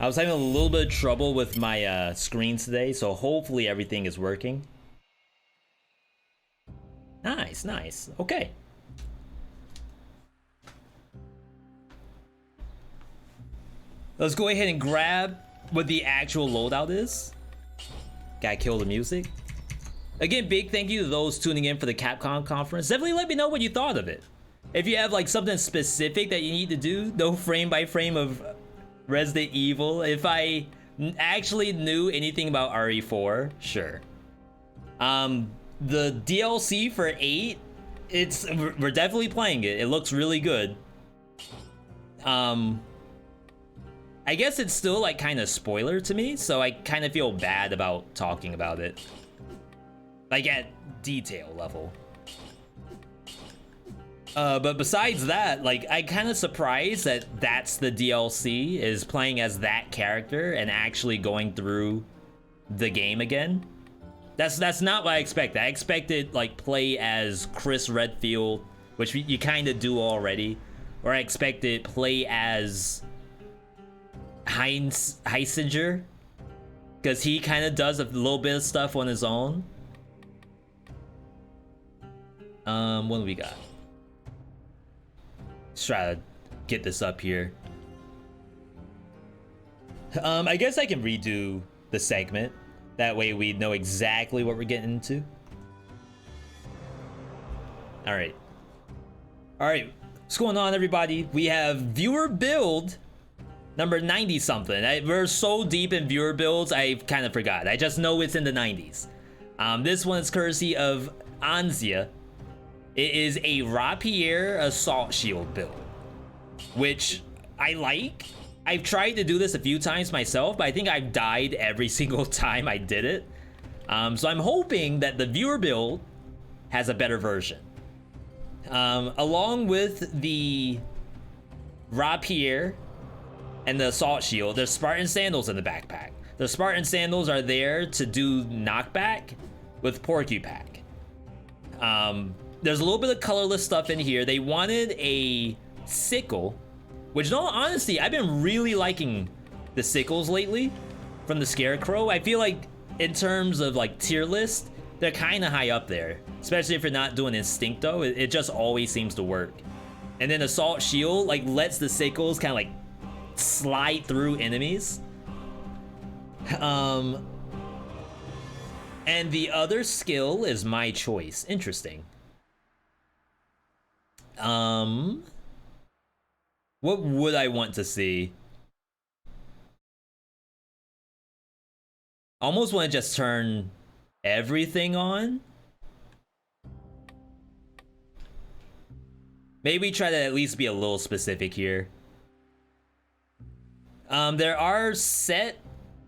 I was having a little bit of trouble with my screen today, so hopefully everything is working. Nice, nice. Okay. Let's go ahead and grab what the actual loadout is. Gotta kill the music. Again, big thank you to those tuning in for the Capcom conference. Definitely let me know what you thought of it. If you have like something specific that you need to do, no frame by frame of Resident Evil. If I actually knew anything about RE4, sure. The DLC for 8, we're definitely playing it. It looks really good. I guess it's still like kind of spoiler to me, so I kind of feel bad about talking about it. Like at detail level. But besides that, like, I kind of surprised that that's the DLC, is playing as that character and actually going through the game again. That's not what I expected. I expected like play as Chris Redfield, which you kind of do already, or I expected play as Heisinger, because he kind of does a little bit of stuff on his own. What do we got? Let's try to get this up here. I guess I can redo the segment. That way we know exactly what we're getting into. All right. What's going on, everybody? We have viewer build number 90 something. We're so deep in viewer builds, I kind of forgot. I just know it's in the 90s. This one is courtesy of Anzia. It is a Rapier assault shield build, which I like. I've tried to do this a few times myself, but I think I've died every single time I did it. So I'm hoping that the viewer build has a better version. Along with the Rapier and the assault shield, there's Spartan sandals in the backpack. The Spartan sandals are there to do knockback with Porcupine. There's a little bit of colorless stuff in here. They wanted a sickle, which in all honesty, I've been really liking the sickles lately from the Scarecrow. I feel like in terms of like tier list, they're kind of high up there, especially if you're not doing Instincto. It just always seems to work. And then Assault Shield like lets the sickles kind of like slide through enemies. And the other skill is my choice. Interesting. What would I want to see? Almost want to just turn everything on. Maybe try to at least be a little specific here. There are set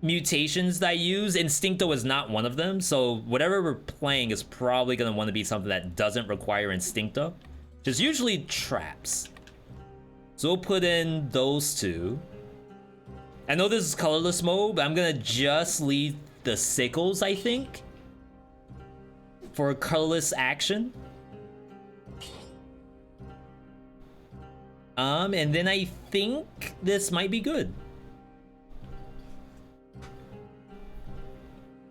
mutations that I use. Instincto is not one of them, so whatever we're playing is probably going to want to be something that doesn't require Instincto, which is usually traps. So we'll put in those two. I know this is colorless mode, but I'm gonna just leave the sickles, I think, for colorless action. And then I think this might be good.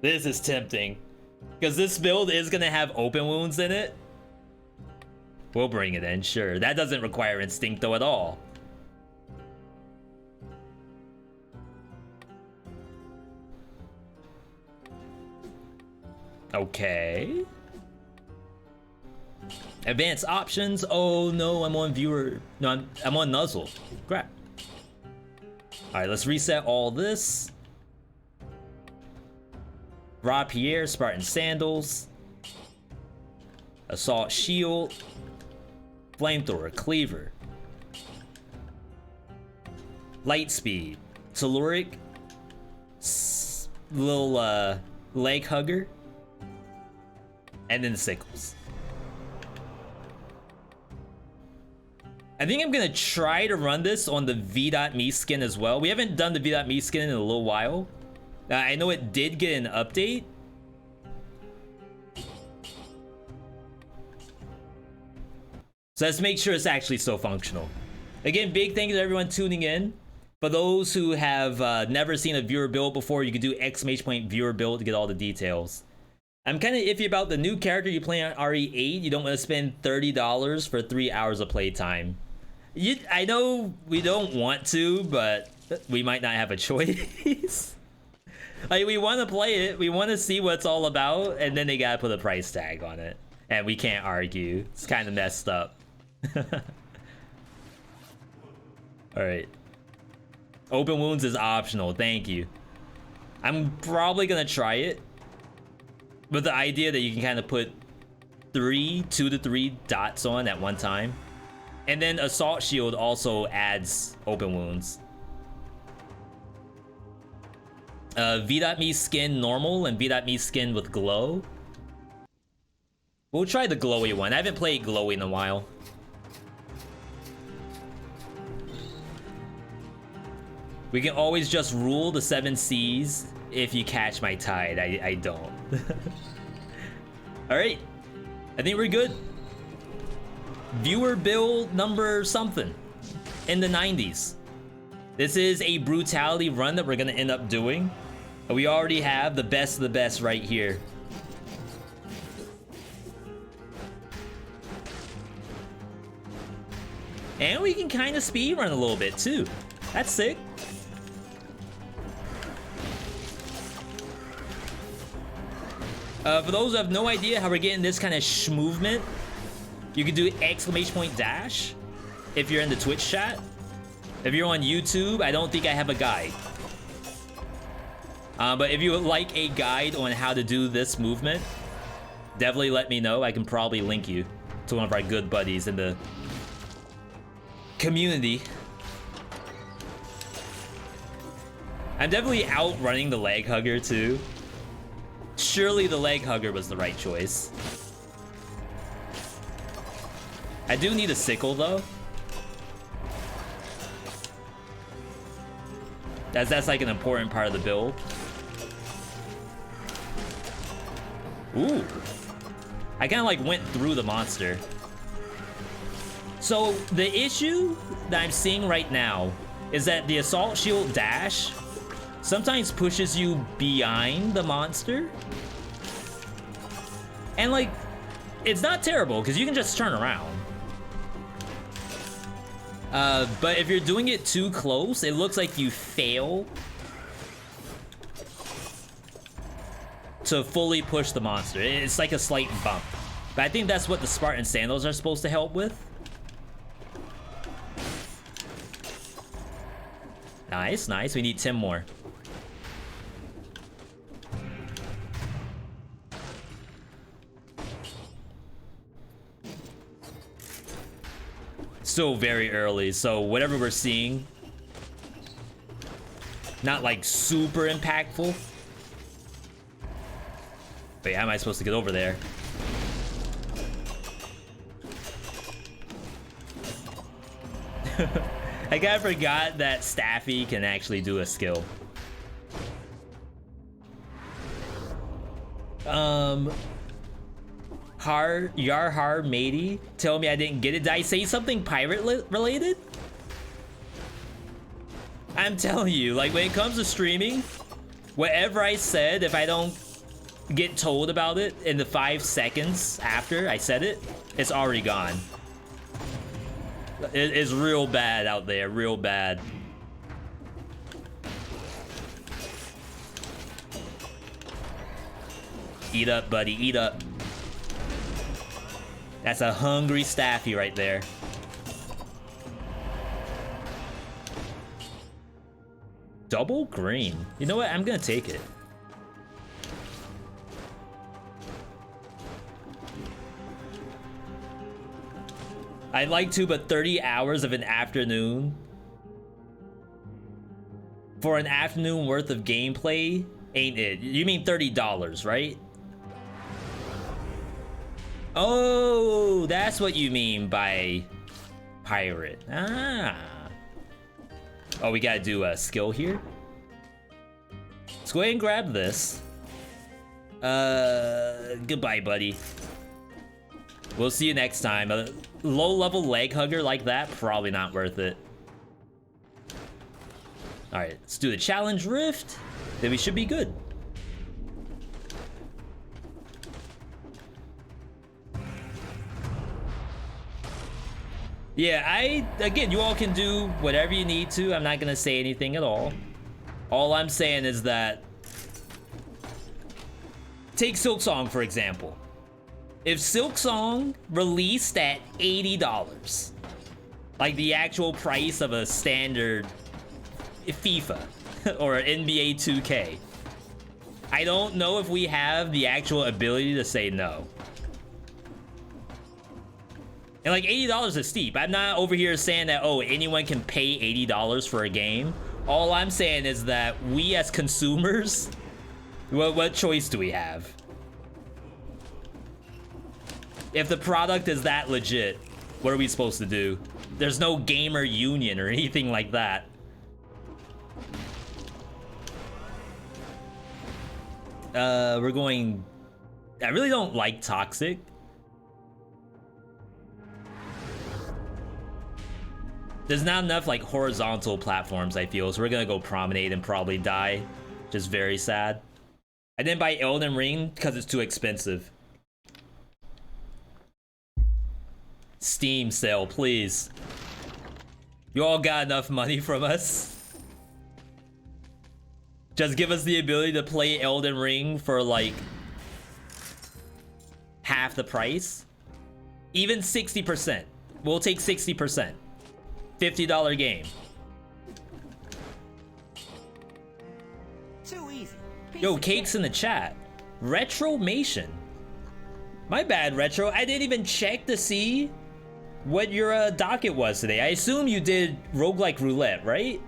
This is tempting, because this build is gonna have open wounds in it. We'll bring it in, sure. That doesn't require Instincto at all. Okay. Advanced options. Oh no, I'm on viewer. No, I'm on Nuzzle. Crap. Alright, let's reset all this. Rapier, Spartan Sandals. Assault Shield. Flamethrower, Cleaver. Light Speed. Telluric. Little leg hugger. And then sickles. I think I'm gonna try to run this on the V.Me skin as well. We haven't done the V.Me skin in a little while. I know it did get an update. So let's make sure it's actually still functional. Again, big thank you to everyone tuning in. For those who have never seen a viewer build before, you can do !viewer build to get all the details. I'm kind of iffy about the new character you play on RE8. You don't want to spend $30 for 3 hours of playtime. I know we don't want to, but we might not have a choice. Like, we want to play it, we want to see what it's all about, and then they gotta put a price tag on it. And we can't argue. It's kind of messed up. Alright. Open wounds is optional, thank you. I'm probably gonna try it. With the idea that you can kind of put 2 to 3 dots on at one time. And then Assault Shield also adds open wounds. VeeDotMe skin normal and VeeDotMe skin with glow. We'll try the glowy one. I haven't played glowy in a while. We can always just rule the 7 C's if you catch my tide. I don't. Alright. I think we're good. Viewer build number something in the 90s. This is a brutality run that we're gonna end up doing. We already have the best of the best right here. And we can kind of speedrun a little bit too. That's sick. For those who have no idea how we're getting this kind of movement, you can do !dash if you're in the Twitch chat. If you're on YouTube, I don't think I have a guide. But if you would like a guide on how to do this movement, definitely let me know. I can probably link you to one of our good buddies in the community. I'm definitely outrunning the leg hugger too. Surely the leg hugger was the right choice. I do need a sickle though. That's like an important part of the build. Ooh. I kind of like went through the monster. So the issue that I'm seeing right now is that the Assault Shield dash sometimes pushes you behind the monster. And like, it's not terrible because you can just turn around. But if you're doing it too close, it looks like you fail to fully push the monster. It's like a slight bump. But I think that's what the Spartan sandals are supposed to help with. Nice, nice. We need 10 more. Still very early, so whatever we're seeing, not like super impactful. Wait, how am I supposed to get over there? I kinda forgot that Staffy can actually do a skill. Yarhar Matey, tell me I didn't get it. Did I say something pirate related? I'm telling you, like when it comes to streaming, whatever I said, if I don't get told about it in the 5 seconds after I said it, it's already gone. It is real bad out there, real bad. Eat up, buddy, eat up. That's a hungry Staffy right there. Double green. You know what? I'm gonna take it. I'd like to, but 30 hours of an afternoon for an afternoon worth of gameplay ain't it. You mean $30, right? Oh, that's what you mean by pirate. Ah. Oh, we gotta do a skill here. Let's go ahead and grab this. Goodbye, buddy. We'll see you next time. A low-level leg hugger like that, probably not worth it. All right, let's do the challenge rift. Then we should be good. Yeah, again, you all can do whatever you need to. I'm not gonna say anything at all. All I'm saying is that, take Silksong for example. If Silksong released at $80, like the actual price of a standard FIFA or NBA 2K, I don't know if we have the actual ability to say no. And like $80 is steep. I'm not over here saying that, oh, anyone can pay $80 for a game. All I'm saying is that we as consumers, what choice do we have? If the product is that legit, what are we supposed to do? There's no gamer union or anything like that. We're going... I really don't like Toxic. There's not enough like horizontal platforms, I feel, so we're gonna go Promenade and probably die. Just very sad. I didn't buy Elden Ring because it's too expensive. Steam sale, please. You all got enough money from us? Just give us the ability to play Elden Ring for like half the price. Even 60%. We'll take 60%. $50 game. Too easy. Yo, Cake's in the chat. Retromation. My bad, Retro. I didn't even check to see what your docket was today. I assume you did roguelike roulette, right?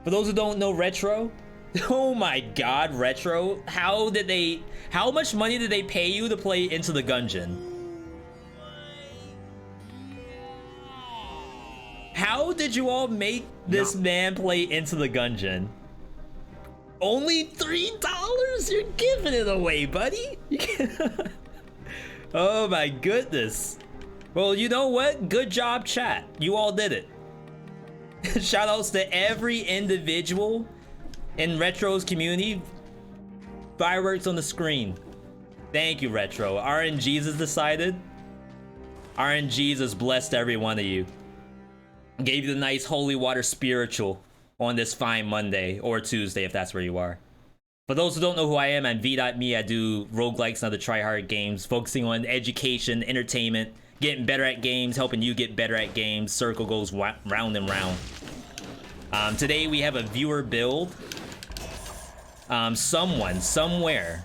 For those who don't know Retro, oh my god, Retro. How much money did they pay you to play Into the Gungeon? How did you all make this man play Into the Gungeon? Only $3? You're giving it away, buddy. Oh my goodness. Well, you know what? Good job, chat. You all did it. Shoutouts to every individual in Retro's community. Fireworks on the screen. Thank you, Retro. RNGs has decided. RNGs has blessed every one of you. Gave you the nice holy water spiritual on this fine Monday or Tuesday if that's where you are. For those who don't know who I am, I'm VeeDotVod. I do roguelikes and other try-hard games, focusing on education, entertainment, getting better at games, helping you get better at games. Circle goes round and round. Today we have a viewer build. Someone, somewhere,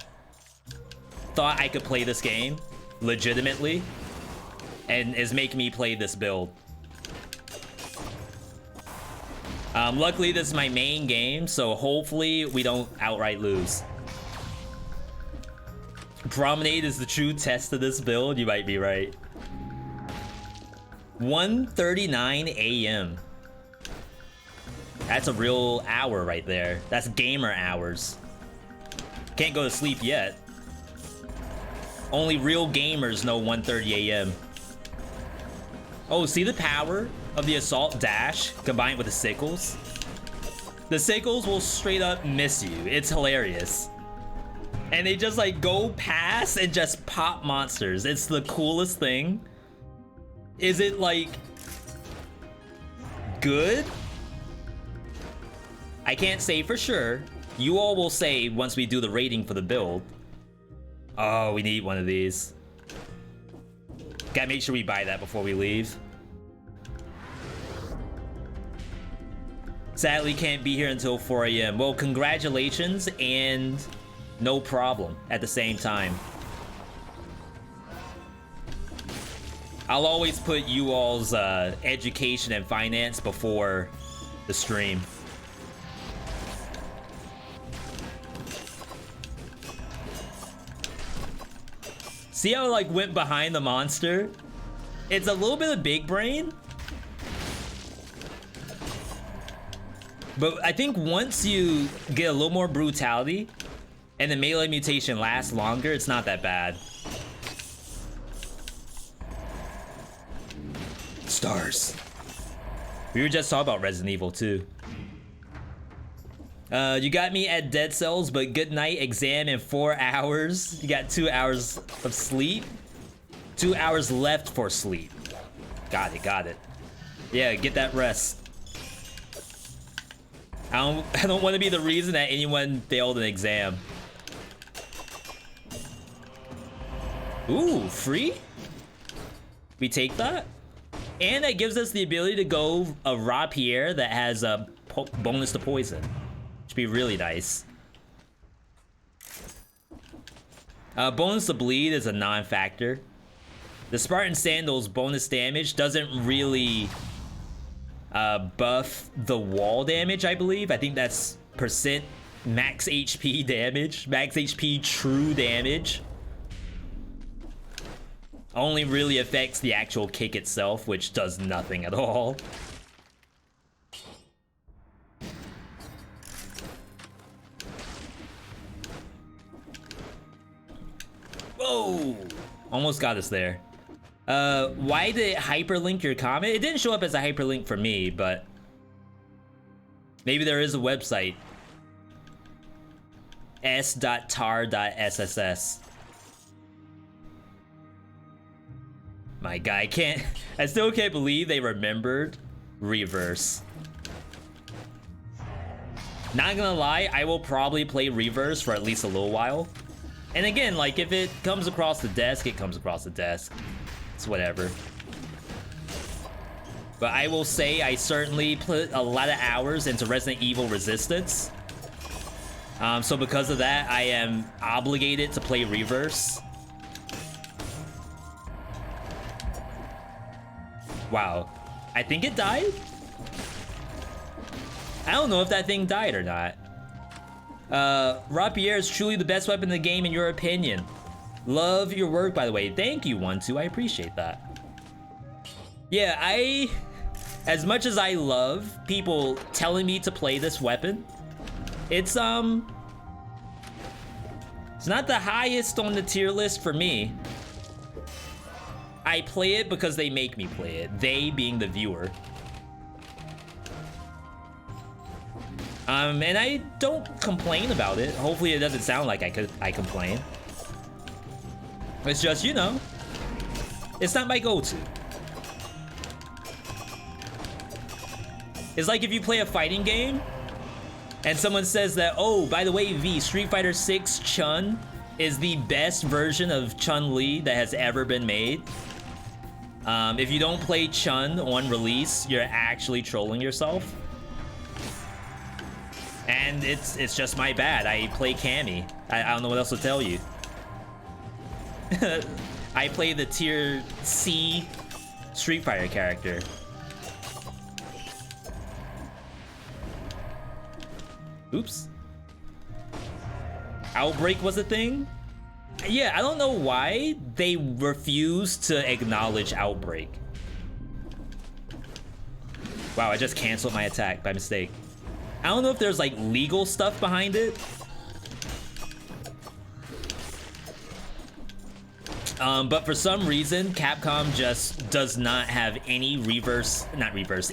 thought I could play this game legitimately and is making me play this build. Luckily, this is my main game, so hopefully we don't outright lose. Promenade is the true test of this build. You might be right. 1:39 a.m. That's a real hour right there. That's gamer hours. Can't go to sleep yet. Only real gamers know 1:30 a.m. Oh, see the power of the assault dash combined with the sickles? The sickles will straight up miss you. It's hilarious. And they just like go past and just pop monsters. It's the coolest thing. Is it like good? I can't say for sure. You all will say once we do the rating for the build. Oh, we need one of these. Gotta make sure we buy that before we leave. Sadly, can't be here until 4 a.m. Well, congratulations and no problem at the same time. I'll always put you all's education and finance before the stream. See how I like went behind the monster? It's a little bit of big brain. But I think once you get a little more brutality and the melee mutation lasts longer, it's not that bad. Stars. We were just talking about Resident Evil 2. You got me at dead cells, but good night. Exam in 4 hours. You got 2 hours of sleep. 2 hours left for sleep. Got it. Yeah, get that rest. I don't want to be the reason that anyone failed an exam. Ooh, free? We take that? And that gives us the ability to go a raw Pierre that has a bonus to poison. Should be really nice. Bonus to bleed is a non-factor. The Spartan Sandals bonus damage doesn't really buff the wall damage, I believe. I think that's percent max HP damage. Max HP true damage. Only really affects the actual kick itself, which does nothing at all. Whoa! Almost got us there. Why did it hyperlink your comment? It didn't show up as a hyperlink for me, but maybe there is a website. s.tar.sss. My guy I still can't believe they remembered Reverse. Not gonna lie, I will probably play Reverse for at least a little while. And again, like, if it comes across the desk, it comes across the desk. It's whatever. But I will say I certainly put a lot of hours into Resident Evil Resistance. So because of that, I am obligated to play Reverse. Wow. I think it died? I don't know if that thing died or not. Rapier is truly the best weapon in the game in your opinion. Love your work, by the way. Thank you, 1-2. I appreciate that. Yeah, as much as I love people telling me to play this weapon, it's not the highest on the tier list for me. I play it because they make me play it. They being the viewer. And I don't complain about it. Hopefully it doesn't sound like I complain. It's just, you know, it's not my go-to. It's like if you play a fighting game and someone says that, oh, by the way, V, Street Fighter 6 Chun is the best version of Chun-Li that has ever been made. If you don't play Chun on release, you're actually trolling yourself. And it's just my bad. I play Cammy. I don't know what else to tell you. I play the tier C Street Fighter character. Oops. Outbreak was a thing? Yeah, I don't know why they refuse to acknowledge Outbreak. Wow, I just canceled my attack by mistake. I don't know if there's like legal stuff behind it. But for some reason, Capcom just does not have any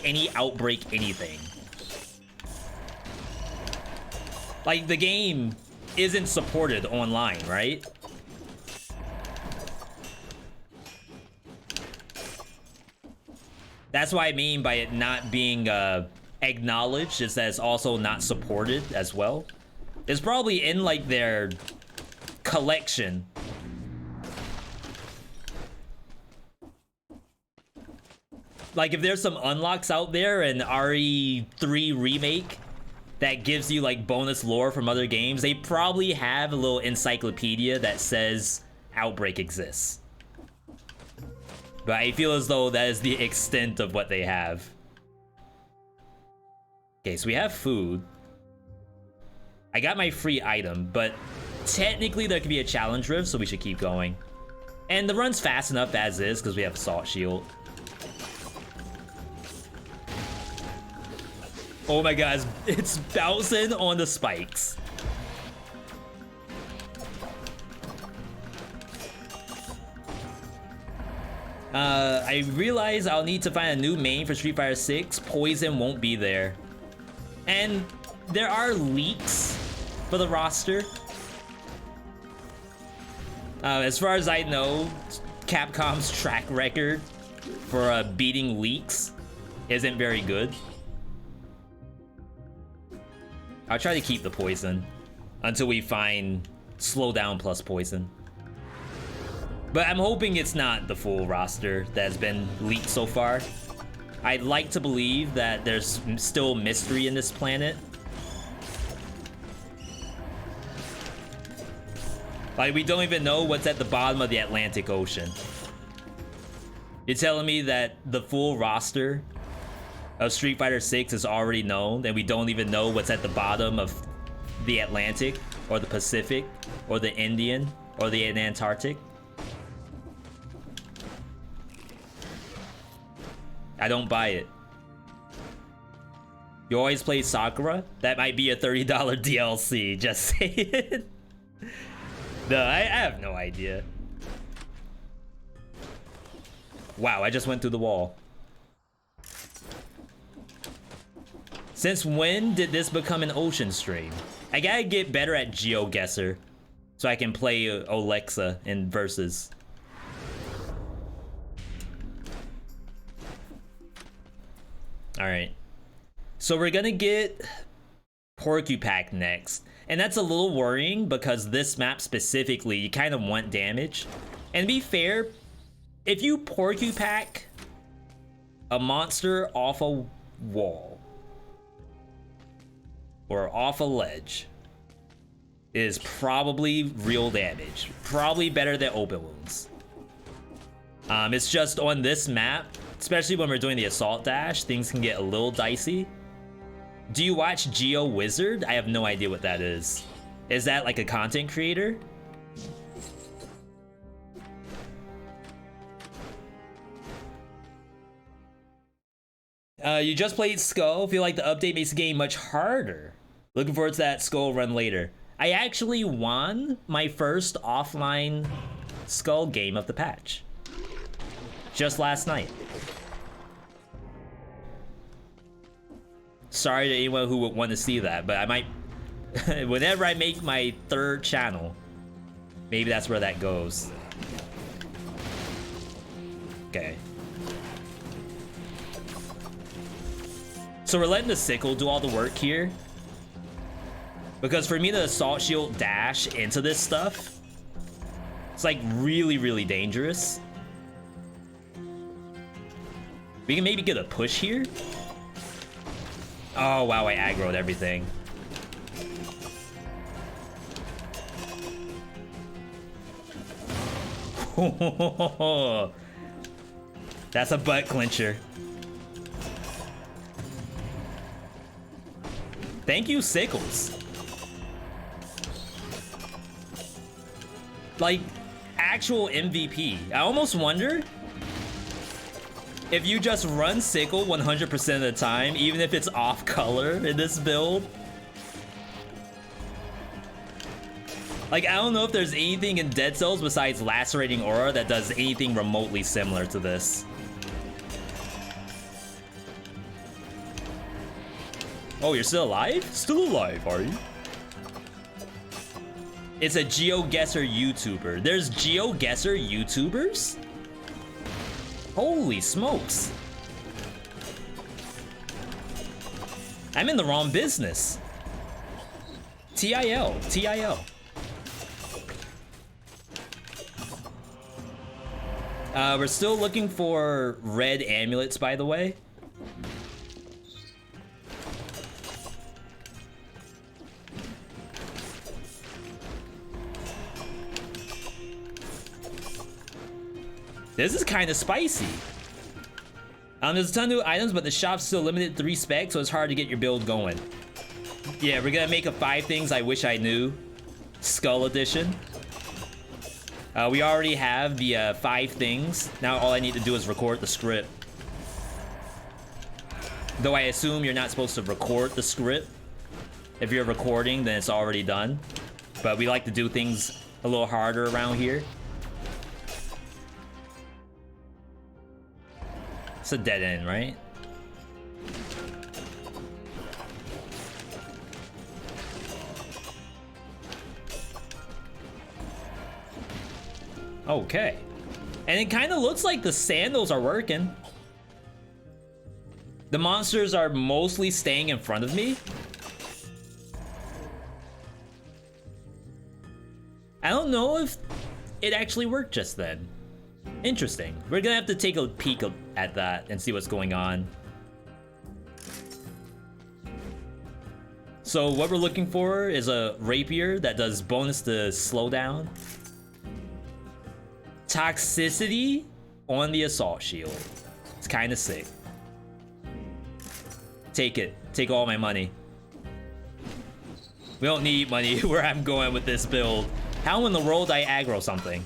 any Outbreak anything. Like, the game isn't supported online, right? That's what I mean by it not being acknowledged, is that it's also not supported as well. It's probably in like their collection. Like if there's some unlocks out there in RE3 Remake that gives you like bonus lore from other games, they probably have a little encyclopedia that says Outbreak exists. But I feel as though that is the extent of what they have. Okay, so we have food. I got my free item, but technically there could be a challenge rift, so we should keep going. And the run's fast enough as is, because we have Assault Shield. Oh my god, it's bouncing on the spikes. I realize I'll need to find a new main for Street Fighter 6. Poison won't be there. And there are leaks for the roster. As far as I know, Capcom's track record for beating leaks isn't very good. I'll try to keep the poison until we find slowdown plus poison. But I'm hoping it's not the full roster that's been leaked so far. I'd like to believe that there's still mystery in this planet. Like, we don't even know what's at the bottom of the Atlantic Ocean. You're telling me that the full roster of Street Fighter 6 is already known, and we don't even know what's at the bottom of the Atlantic, or the Pacific, or the Indian, or the Antarctic? I don't buy it. You always play Sakura? That might be a $30 DLC, just saying. No, I have no idea. Wow, I just went through the wall. Since when did this become an ocean stream? I gotta get better at GeoGuessr so I can play Alexa in versus. Alright. So we're gonna get Porcupac next. And that's a little worrying because this map specifically, you kind of want damage. And to be fair, if you Porcupac a monster off a wall or off a ledge, it is probably real damage. Probably better than open wounds. It's just on this map, especially when we're doing the assault dash, things can get a little dicey. Do you watch Geo Wizard? I have no idea what that is. Is that like a content creator? You just played Skull. Feel like the update makes the game much harder. Looking forward to that Skull run later. I actually won my first offline Skull game of the patch. Just last night. Sorry to anyone who would want to see that, but I might... whenever I make my third channel, maybe that's where that goes. Okay. So we're letting the sickle do all the work here. Because for me to assault shield dash into this stuff, it's like really, really dangerous. We can maybe get a push here. Oh wow, I aggroed everything. That's a butt clincher. Thank you, Sickles. Like, actual MVP. I almost wonder if you just run Sickle 100% of the time, even if it's off color in this build. Like, I don't know if there's anything in Dead Cells besides Lacerating Aura that does anything remotely similar to this. Oh, you're still alive? Still alive, are you? It's a GeoGuessr YouTuber. There's GeoGuessr YouTubers? Holy smokes. I'm in the wrong business. TIL, TIL. We're still looking for red amulets, by the way. This is kind of spicy. There's a ton of new items, but the shop's still limited to 3 specs, so it's hard to get your build going. Yeah, we're gonna make a 5 things I wish I knew Skull Edition. We already have the 5 things. Now all I need to do is record the script. Though I assume you're not supposed to record the script. If you're recording, then it's already done. But we like to do things a little harder around here. It's a dead end, right? Okay. And it kind of looks like the sandals are working. The monsters are mostly staying in front of me. I don't know if it actually worked just then. Interesting. We're gonna have to take a peek at that and see what's going on. So what we're looking for is a rapier that does bonus to slowdown. Toxicity on the assault shield. It's kind of sick. Take it. Take all my money. We don't need money where I'm going with this build. How in the world I aggro something?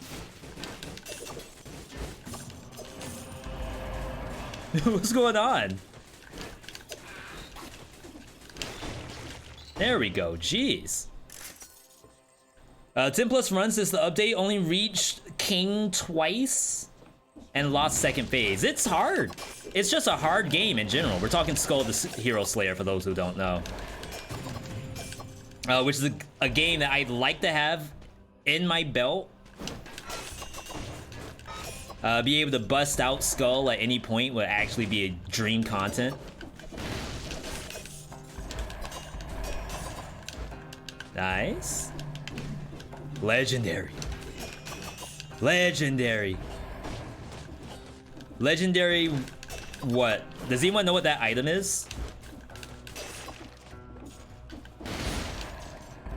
What's going on? There we go. Jeez. 10 plus runs since the update. Only reached King twice and lost second phase. It's hard. It's just a hard game in general. We're talking Skull the Hero Slayer for those who don't know. Which is a game that I'd like to have in my belt. Be able to bust out Skull at any point would actually be a dream content. Nice. Legendary. Legendary. Legendary what? Does anyone know what that item is?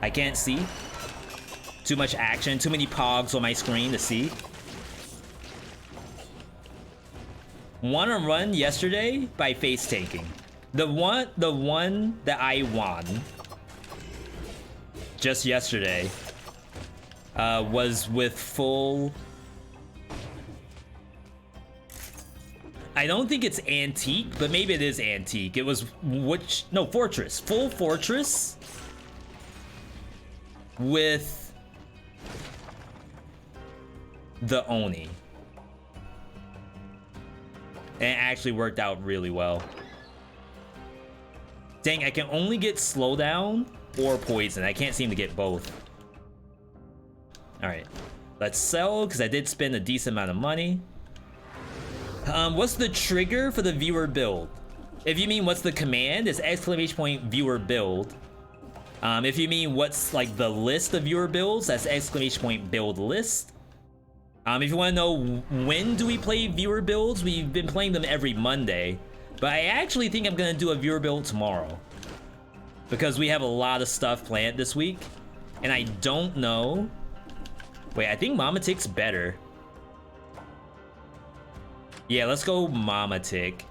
I can't see. Too much action, too many pogs on my screen to see. Won a run yesterday by face taking. The one that I won just yesterday was with full. I don't think it's antique, but maybe it is antique. It was fortress, full fortress with the Oni. And it actually worked out really well. Dang, I can only get slowdown or poison. I can't seem to get both. Alright. Let's sell, because I did spend a decent amount of money. What's the trigger for the viewer build? If you mean what's the command, it's !viewer build. If you mean what's like the list of viewer builds, that's !build list. If you want to know when do we play viewer builds, we've been playing them every Monday. But I actually think I'm going to do a viewer build tomorrow. Because we have a lot of stuff planned this week. And I don't know. Wait, I think Mama Tick's better. Yeah, let's go Mama Tick.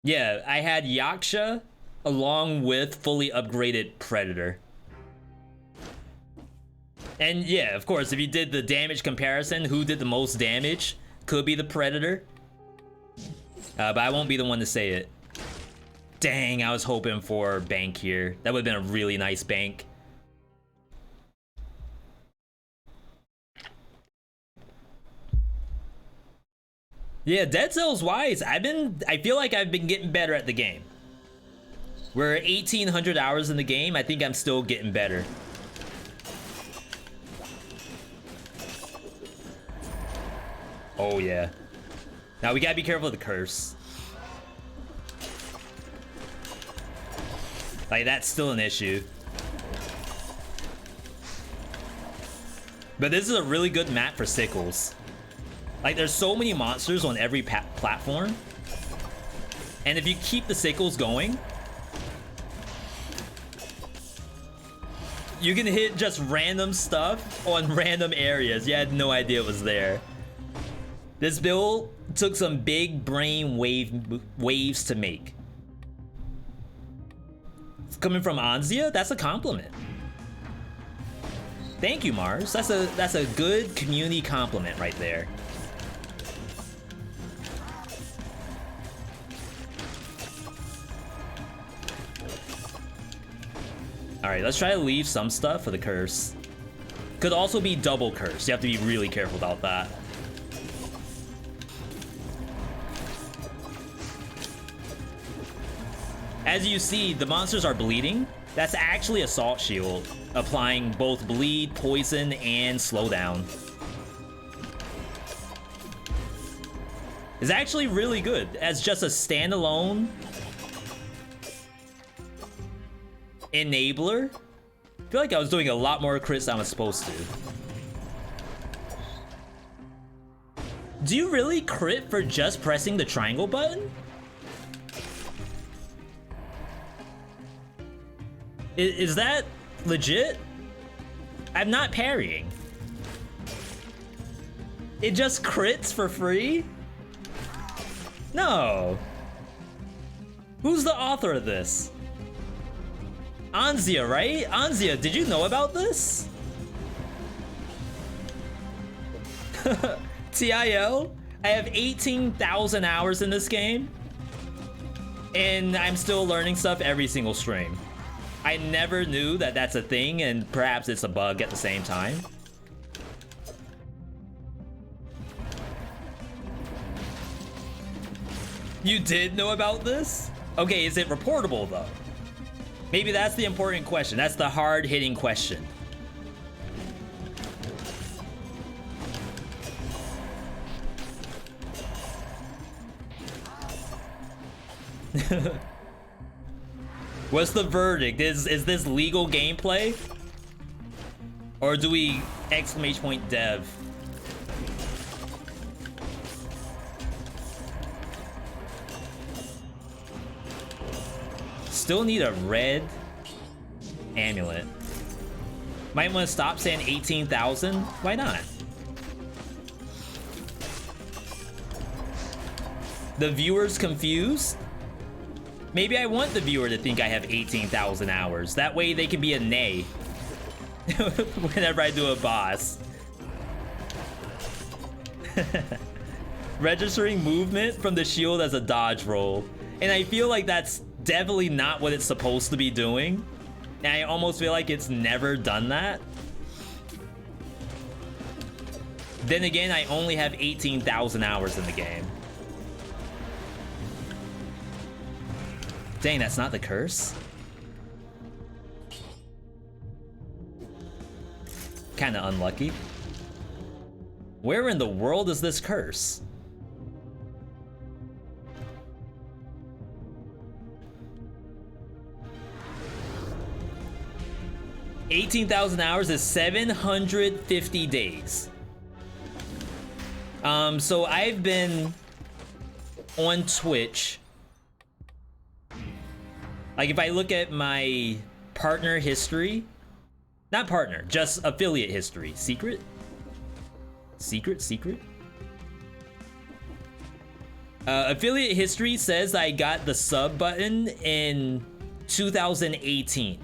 Yeah, I had Yaksha along with fully upgraded Predator. And yeah, of course, if you did the damage comparison, who did the most damage could be the Predator. But I won't be the one to say it. Dang, I was hoping for bank here. That would have been a really nice bank. Yeah, Dead Cells wise, I feel like I've been getting better at the game. We're 1,800 hours in the game. I think I'm still getting better. Oh yeah. Now we gotta be careful of the curse. Like, that's still an issue. But this is a really good map for sickles. Like, there's so many monsters on every platform. And if you keep the sickles going, you can hit just random stuff on random areas. You had no idea it was there. This build took some big brain waves to make. It's coming from Anzia, that's a compliment. Thank you, Mars. That's a good community compliment right there. Alright, let's try to leave some stuff for the curse. Could also be double curse. You have to be really careful about that. As you see, the monsters are bleeding. That's actually Assault Shield, applying both bleed, poison, and slowdown. It's actually really good as just a standalone enabler. I feel like I was doing a lot more crits than I was supposed to. Do you really crit for just pressing the triangle button? Is that legit? I'm not parrying. It just crits for free? No. Who's the author of this? Anzia, right? Anzia, did you know about this? TIL? I have 18,000 hours in this game, and I'm still learning stuff every single stream. I never knew that that's a thing, and perhaps it's a bug at the same time. You did know about this? Okay, is it reportable though? Maybe that's the important question. That's the hard-hitting question. What's the verdict? Is this legal gameplay? Or do we exclamation point dev? Still need a red amulet. Might want to stop saying 18,000. Why not? The viewer's confused? Maybe I want the viewer to think I have 18,000 hours. That way they can be a nay whenever I do a boss. Registering movement from the shield as a dodge roll. And I feel like that's definitely not what it's supposed to be doing. And I almost feel like it's never done that. Then again, I only have 18,000 hours in the game. Dang, that's not the curse? Kinda unlucky. Where in the world is this curse? $18,000 hours is 750 days. So I've been on Twitch. Like if I look at my partner history, not partner, just affiliate history. Secret? Secret? Affiliate history says I got the sub button in 2018.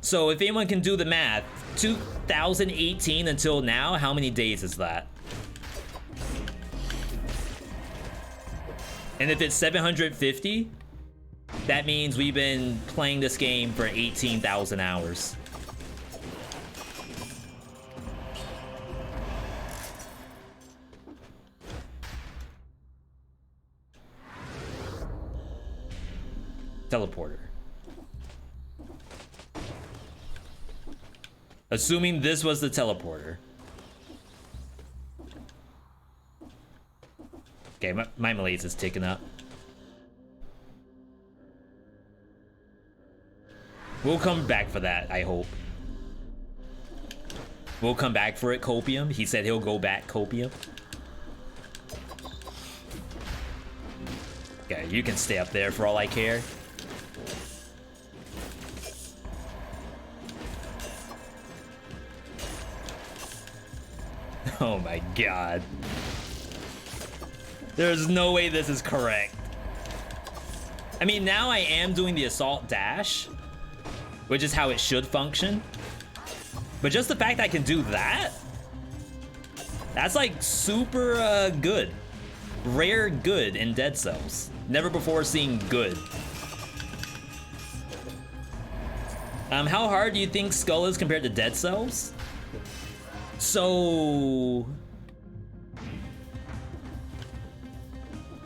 So if anyone can do the math, 2018 until now, how many days is that? And if it's 750, that means we've been playing this game for 18,000 hours. Teleporter. Assuming this was the teleporter. Okay, my malaise is ticking up. We'll come back for that, I hope. We'll come back for it, Copium. He said he'll go back, Copium. Okay, you can stay up there for all I care. Oh my god. There's no way this is correct. I mean, now I am doing the assault dash, which is how it should function. But just the fact I can do that, that's like super good. Rare good in Dead Cells. Never before seen good. How hard do you think Skull is compared to Dead Cells? So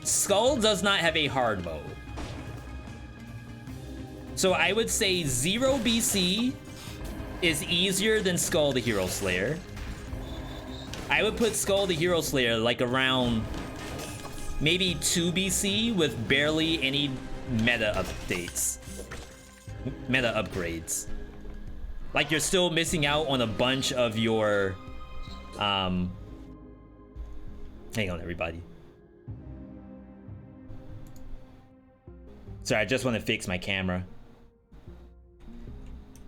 Skull does not have a hard mode. So I would say 0 BC is easier than Skull the Hero Slayer. I would put Skull the Hero Slayer like around maybe 2 BC with barely any meta updates. Meta upgrades. Like you're still missing out on a bunch of your hang on everybody. Sorry, I just want to fix my camera.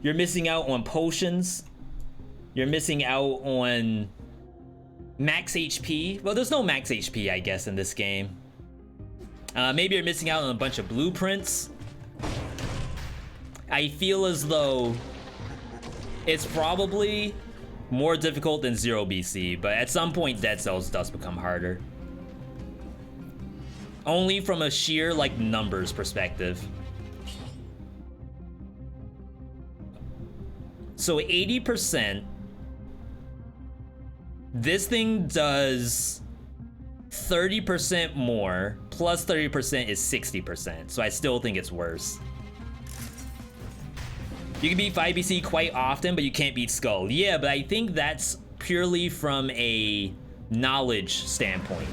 You're missing out on potions. You're missing out on max HP. Well, there's no max HP, I guess, in this game. Maybe you're missing out on a bunch of blueprints. I feel as though it's probably more difficult than 0 BC, but at some point Dead Cells does become harder. Only from a sheer, like, numbers perspective. So 80%, this thing does 30% more, plus 30% is 60%, so I still think it's worse. You can beat 5 BC quite often, but you can't beat Skull. Yeah, but I think that's purely from a knowledge standpoint.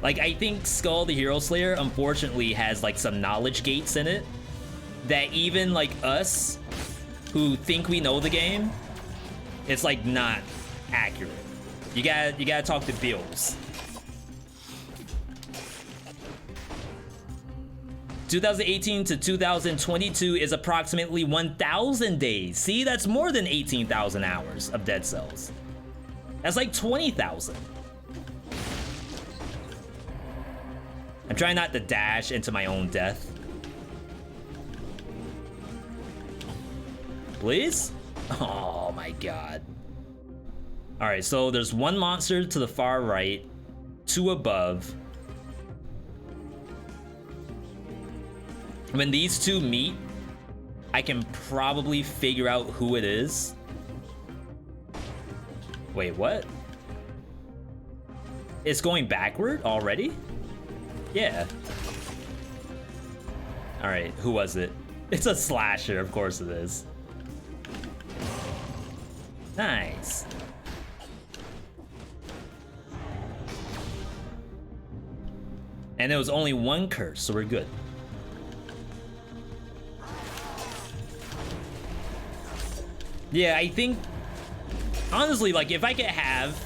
Like, I think Skull the Hero Slayer, unfortunately, has, like, some knowledge gates in it that even, like, us, who think we know the game, it's, like, not accurate. You gotta talk to Bills. 2018 to 2022 is approximately 1,000 days. See, that's more than 18,000 hours of Dead Cells. That's like 20,000. I'm trying not to dash into my own death. Please? Oh my god. Alright, so there's one monster to the far right, 2 above. When these 2 meet, I can probably figure out who it is. Wait, what? It's going backward already? Yeah. Alright, who was it? It's a slasher, of course it is. Nice. And there was only 1 curse, so we're good. Yeah, I think, honestly, like, if I could have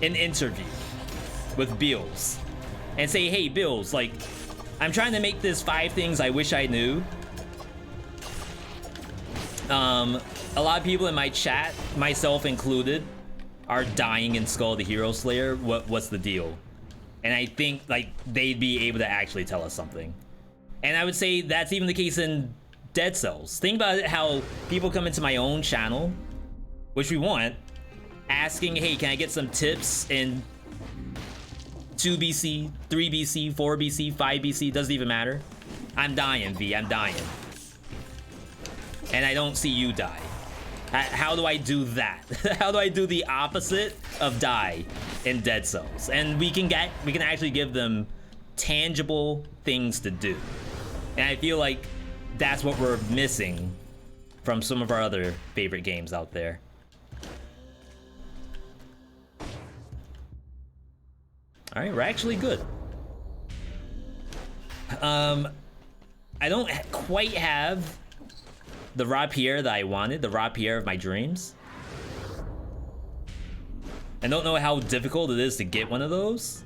an interview with Bills and say, hey, Bills, like, I'm trying to make this 5 things I wish I knew. A lot of people in my chat, myself included, are dying in Skull the Hero Slayer. What's the deal? And I think, like, they'd be able to actually tell us something. And I would say that's even the case in Dead Cells. Think about it, how people come into my own channel, which we want, asking, hey, can I get some tips in 2 BC, 3 BC, 4 BC, 5 BC, doesn't even matter. I'm dying, V, I'm dying. And I don't see you die. How do I do that? How do I do the opposite of die in Dead Cells? And we can actually give them tangible things to do. And I feel like that's what we're missing from some of our other favorite games out there. All right, we're actually good. I don't quite have the rapier that I wanted, the rapier of my dreams. I don't know how difficult it is to get one of those.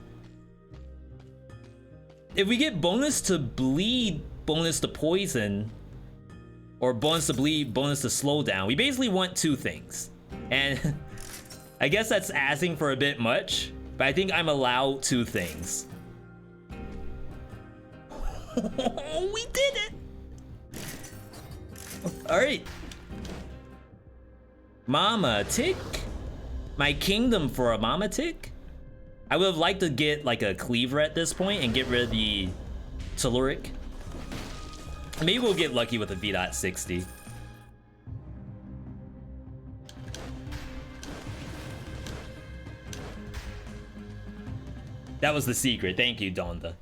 If we get bonus to bleed, bonus to poison, or bonus to bleed, bonus to slow down, we basically want 2 things. And I guess that's asking for a bit much, but I think I'm allowed 2 things. We did it! All right. Mama Tick? My kingdom for a Mama Tick? I would have liked to get like a cleaver at this point and get rid of the Telluric. Maybe we'll get lucky with a V.60. That was the secret. Thank you, Donda.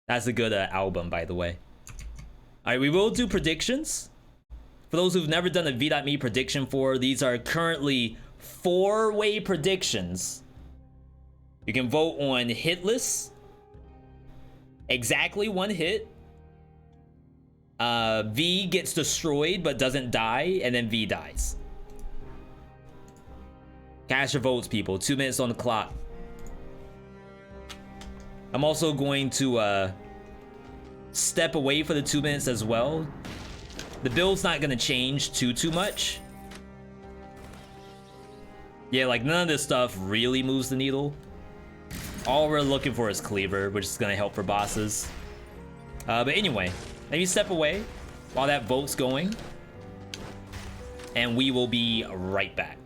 That's a good album, by the way. All right, we will do predictions. For those who've never done a V.me prediction for, these are currently 4-way predictions. You can vote on hitless, exactly 1 hit, V gets destroyed but doesn't die, and then V dies. Cast your votes, people. 2 minutes on the clock. I'm also going to step away for the 2 minutes as well. The build's not gonna change too much. Yeah, like none of this stuff really moves the needle. All we're looking for is cleaver, which is gonna help for bosses. But anyway, let me step away while that vote's going, and we will be right back.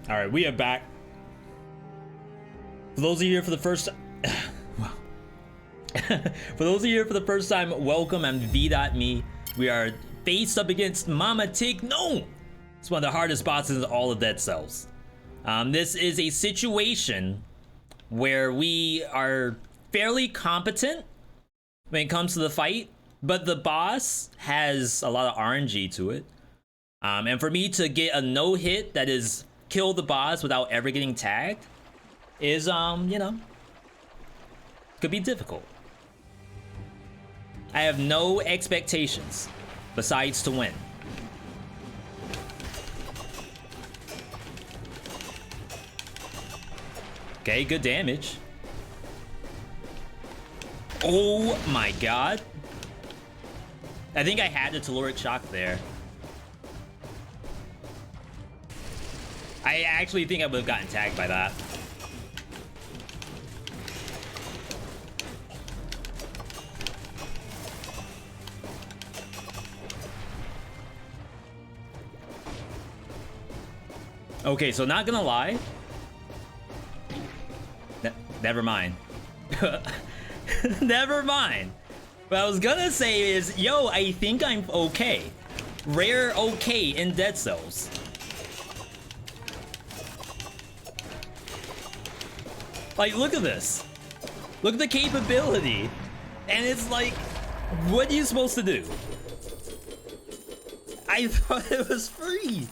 All right, we are back. For those of you here for the first for those of you here for the first time, welcome. I'm V.me. We are faced up against Mama Tick. No! It's one of the hardest bosses in all of Dead Cells. This is a situation where we are fairly competent when it comes to the fight, but the boss has a lot of RNG to it. And for me to get a no-hit that is kill the boss without ever getting tagged is, you know, could be difficult. I have no expectations besides to win. Okay, good damage. Oh my god. I think I had a Pádhraic shock there. I actually think I would have gotten tagged by that. Okay, so not gonna lie. Never mind. Never mind. What I was gonna say is, yo, I think I'm okay. Rare okay in Dead Cells. Like, look at this. Look at the capability. And it's like, what are you supposed to do? I thought it was free.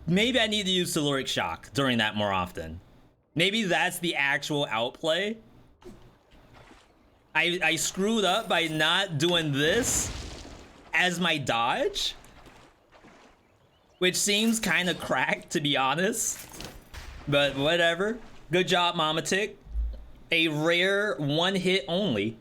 Maybe I need to use Telluric Shock during that more often. Maybe that's the actual outplay. I screwed up by not doing this as my dodge, which seems kind of cracked, to be honest. But whatever. Good job, Mama Tick. A rare one hit only.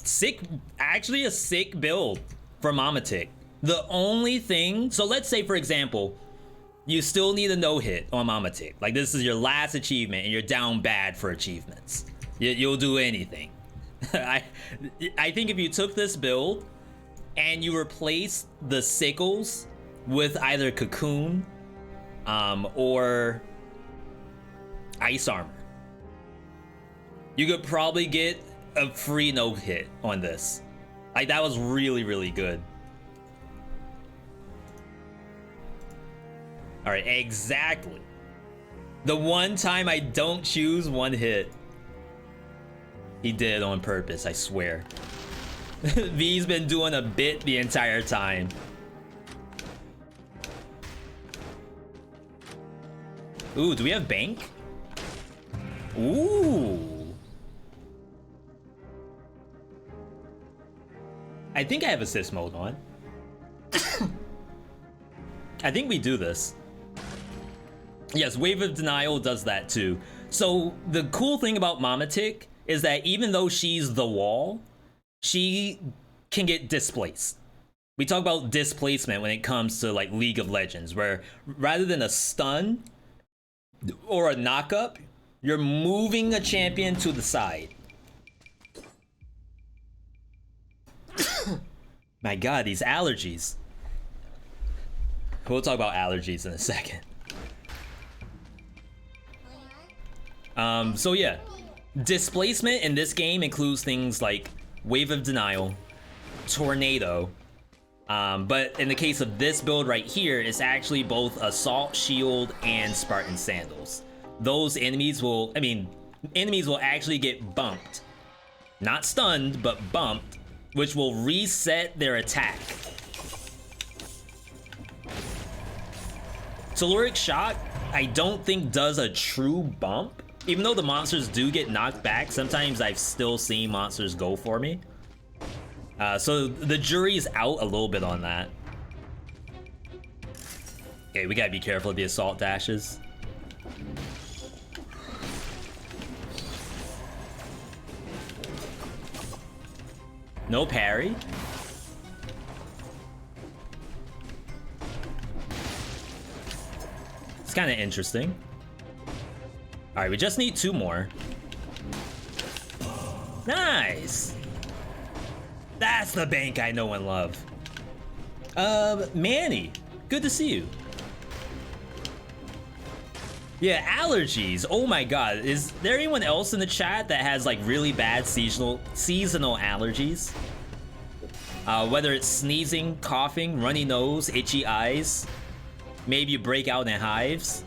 Sick, actually a sick build for Mama Tick. The only thing, so let's say for example, you still need a no-hit on Mama Tick. Like this is your last achievement and you're down bad for achievements. You'll do anything. I think if you took this build and you replaced the sickles with either Cocoon or Ice Armor, you could probably get a free no-hit on this. Like that was really, really good. All right, exactly. The one time I don't choose one hit. He did on purpose, I swear. V's been doing a bit the entire time. Ooh, do we have bank? Ooh. I think I have assist mode on. I think we do this. Yes, Wave of Denial does that too. So the cool thing about Mama Tick is that even though she's the wall, she can get displaced. We talk about displacement when it comes to like League of Legends, where rather than a stun or a knock-up, you're moving a champion to the side. My god, these allergies. We'll talk about allergies in a second. So yeah, displacement in this game includes things like Wave of Denial, Tornado, but in the case of this build right here, it's actually both Assault Shield and Spartan Sandals. Those enemies will, enemies will actually get bumped. Not stunned, but bumped, which will reset their attack. Telluric Shock, I don't think does a true bump. Even though the monsters do get knocked back, sometimes I've still seen monsters go for me. So the jury's out a little bit on that. Okay, we gotta be careful of the assault dashes. No parry. It's kind of interesting. All right, we just need 2 more. Nice. That's the bank I know and love. Manny, good to see you. Yeah, allergies. Oh my god, is there anyone else in the chat that has like really bad seasonal allergies? Whether it's sneezing, coughing, runny nose, itchy eyes, maybe you break out in hives.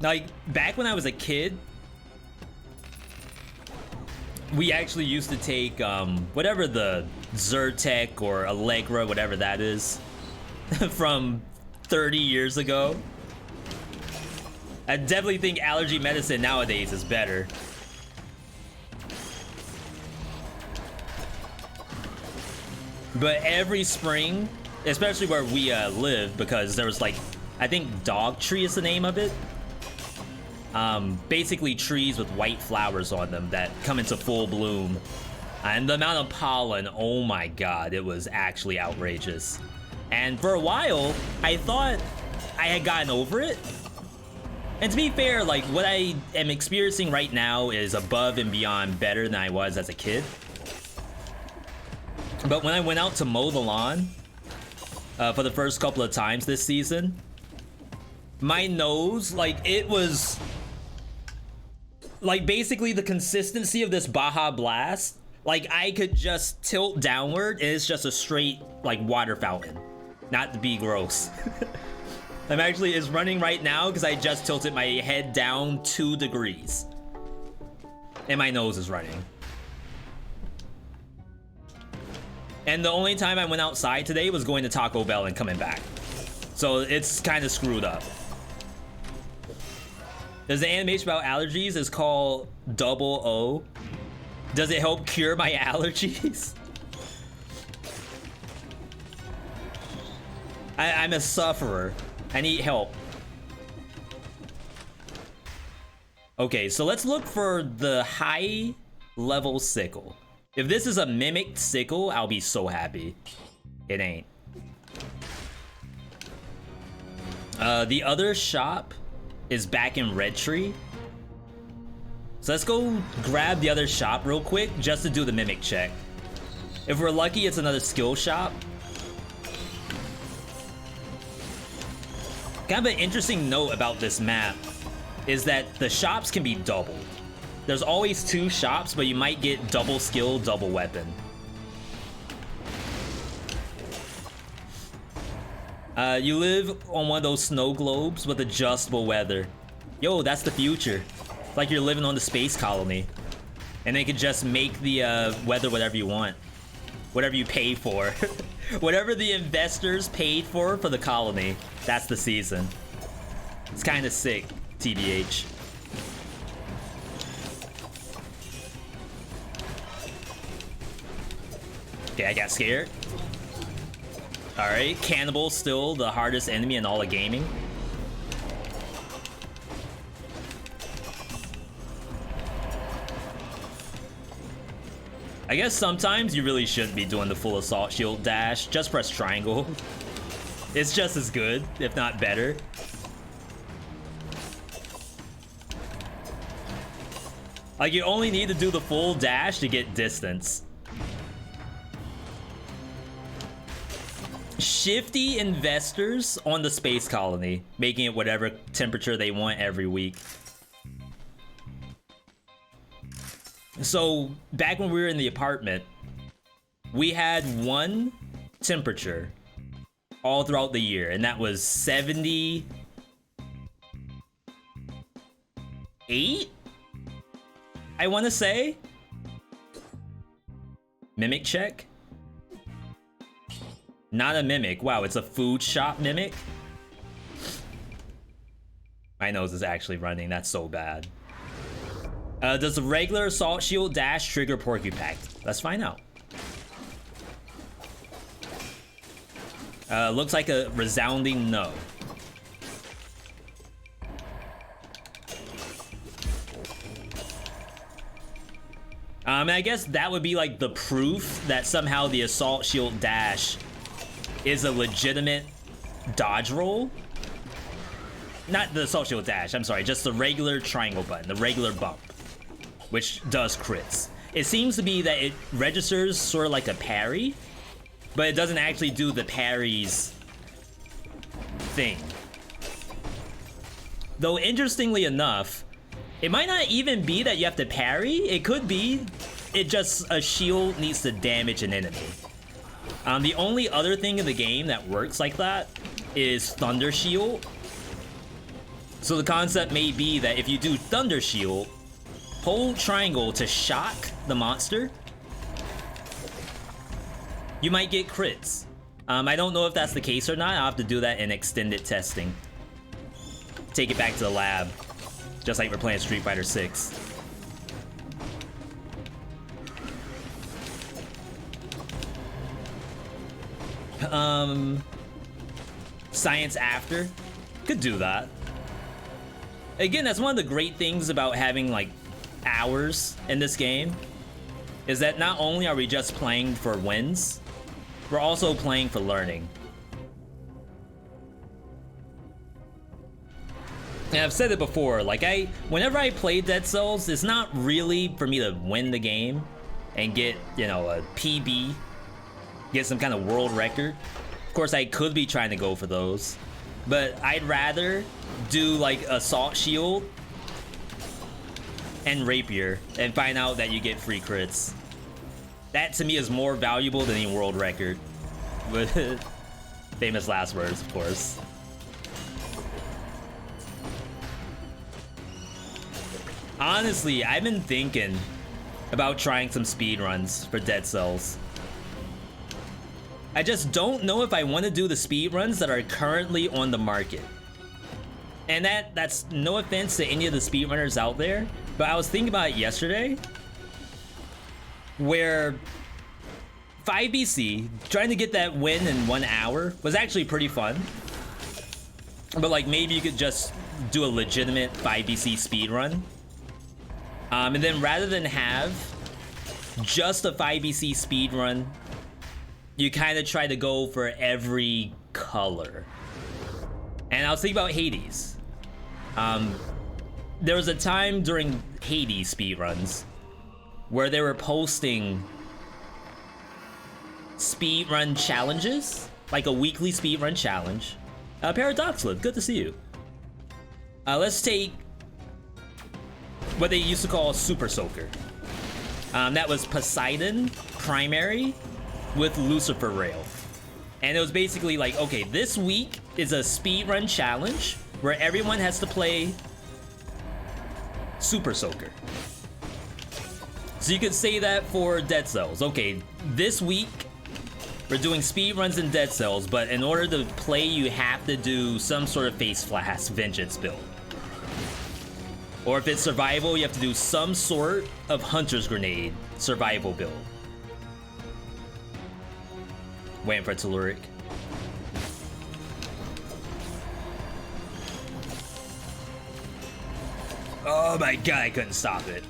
Like, back when I was a kid, we actually used to take, whatever the Zyrtec or Allegra, whatever that is, from 30 years ago. I definitely think allergy medicine nowadays is better. But every spring, especially where we live, because there was like, I think Dog Tree is the name of it. Basically trees with white flowers on them that come into full bloom. And the amount of pollen, oh my god, it was actually outrageous. And for a while, I thought I had gotten over it. And to be fair, like, what I am experiencing right now is above and beyond better than I was as a kid. But when I went out to mow the lawn, for the first couple of times this season, my nose, like, it was like basically the consistency of this Baja Blast. Like, I could just tilt downward and it's just a straight like water fountain. Not to be gross. I'm actually, it's running right now because I just tilted my head down 2 degrees. And my nose is running. And the only time I went outside today was going to Taco Bell and coming back. So it's kind of screwed up. There's an animation about allergies. It's called Double O. Does it help cure my allergies? I'm a sufferer. I need help. Okay, so let's look for the high level sickle. If this is a mimicked sickle, I'll be so happy. It ain't. The other shop is back in Red Tree. So let's go grab the other shop real quick just to do the mimic check. If we're lucky, it's another skill shop. Kind of an interesting note about this map is that the shops can be doubled. There's always 2 shops, but you might get double skill, double weapon. You live on one of those snow globes with adjustable weather. Yo, that's the future. It's like you're living on the space colony. And they can just make the weather whatever you want. Whatever you pay for. Whatever the investors paid for the colony, that's the season. It's kind of sick, TBH. Okay, I got scared. Alright, Cannibal still the hardest enemy in all of gaming. I guess sometimes you really shouldn't be doing the full assault shield dash. Just press triangle. It's just as good, if not better. Like, you only need to do the full dash to get distance. Shifty investors on the space colony, making it whatever temperature they want every week. So, back when we were in the apartment, we had one temperature all throughout the year, and that was 78? I want to say? Mimic check? Not a mimic. Wow, it's a food shop mimic? My nose is actually running. That's so bad. Does the regular assault shield dash trigger porcupine? Let's find out. Looks like a resounding no. I guess that would be like the proof that somehow the assault shield dash is a legitimate dodge roll. Not the assault shield dash, I'm sorry, just the regular triangle button, the regular bump, which does crits. It seems to be that it registers sort of like a parry, but it doesn't actually do the parry's thing. Though interestingly enough, it might not even be that you have to parry. It could be it just a shield needs to damage an enemy. The only other thing in the game that works like that is Thunder Shield. So the concept may be that if you do Thunder Shield, hold triangle to shock the monster, you might get crits. I don't know if that's the case or not. I'll have to do that in extended testing. Take it back to the lab, just like we're playing Street Fighter 6. Science after could do that. Again, that's one of the great things about having like hours in this game, is that not only are we just playing for wins, we're also playing for learning. And I've said it before, like whenever I play Dead Cells, it's not really for me to win the game and get, you know, a PB, get some kind of world record. Of course, I could be trying to go for those, but I'd rather do like Assault Shield and Rapier and find out that you get free crits. That to me is more valuable than any world record. Famous last words, of course. Honestly, I've been thinking about trying some speed runs for Dead Cells. I just don't know if I want to do the speed runs that are currently on the market. And that's no offense to any of the speedrunners out there, but I was thinking about it yesterday, where 5BC, trying to get that win in 1 hour was actually pretty fun. But like maybe you could just do a legitimate 5BC speed run. And then rather than have just a 5BC speed run, you kind of try to go for every color. And I was thinking about Hades. There was a time during Hades speedruns where they were posting speedrun challenges, like a weekly speedrun challenge. Paradoxlib, good to see you. Let's take what they used to call Super Soaker. That was Poseidon primary with Lucifer Rail. And it was basically like, okay, this week is a speedrun challenge where everyone has to play Super Soaker. So you could say that for Dead Cells. Okay, this week we're doing speedruns in Dead Cells, but in order to play, you have to do some sort of Face Flask Vengeance build. Or if it's survival, you have to do some sort of Hunter's Grenade survival build. Waiting for Telluric. Oh my god, I couldn't stop it.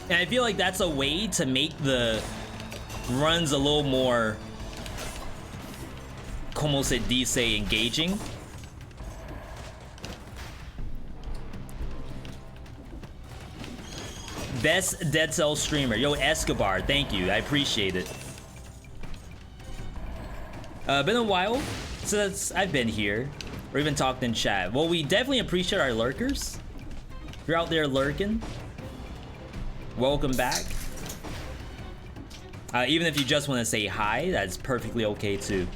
And I feel like that's a way to make the runs a little more, como se dice, engaging. Best Dead Cell streamer. Yo, Escobar, thank you. I appreciate it. Been a while since I've been here, or even talked in chat. Well, we definitely appreciate our lurkers. If you're out there lurking, welcome back. Even if you just want to say hi, that's perfectly okay too.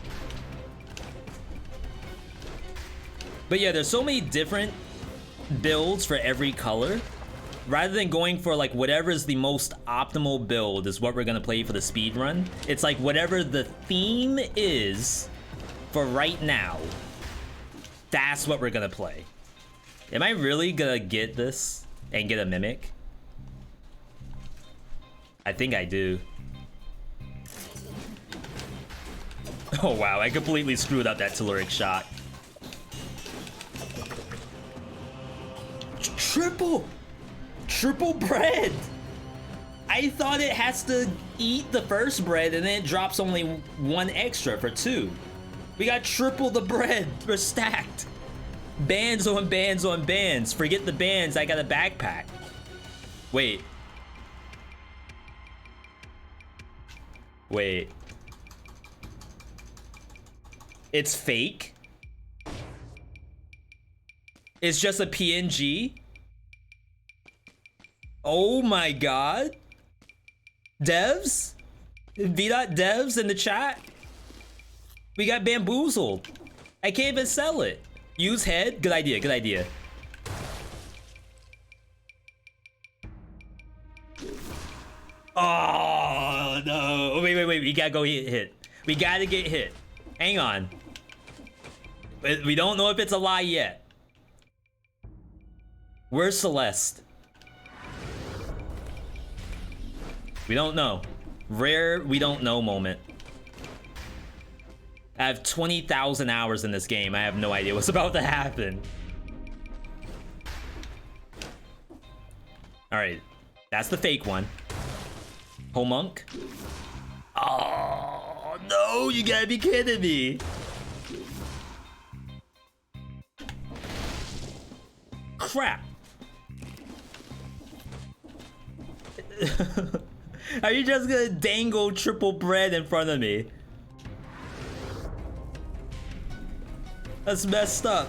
But yeah, there's so many different builds for every color. Rather than going for like whatever is the most optimal build is what we're gonna play for the speed run, it's like whatever the theme is for right now, that's what we're gonna play. Am I really gonna get this and get a Mimic? I think I do. Oh wow, I completely screwed up that Telluric shot. Triple bread! I thought it has to eat the first bread and then it drops only one extra for 2. We got triple the bread. We're stacked. Bands on bands on bands. Forget the bands, I got a backpack. Wait. Wait. It's fake? It's just a PNG? Oh my god. Devs? VeeDotVod in the chat? We got bamboozled. I can't even sell it. Use head? Good idea, good idea. Oh no. Wait, we gotta go hit. We gotta get hit. Hang on. We don't know if it's a lie yet. Where's Celeste? We don't know. Rare, we don't know moment. I have 20,000 hours in this game. I have no idea what's about to happen. All right, that's the fake one. Homunk. Oh no, you gotta be kidding me. Crap. Are you just gonna dangle triple bread in front of me? That's messed up.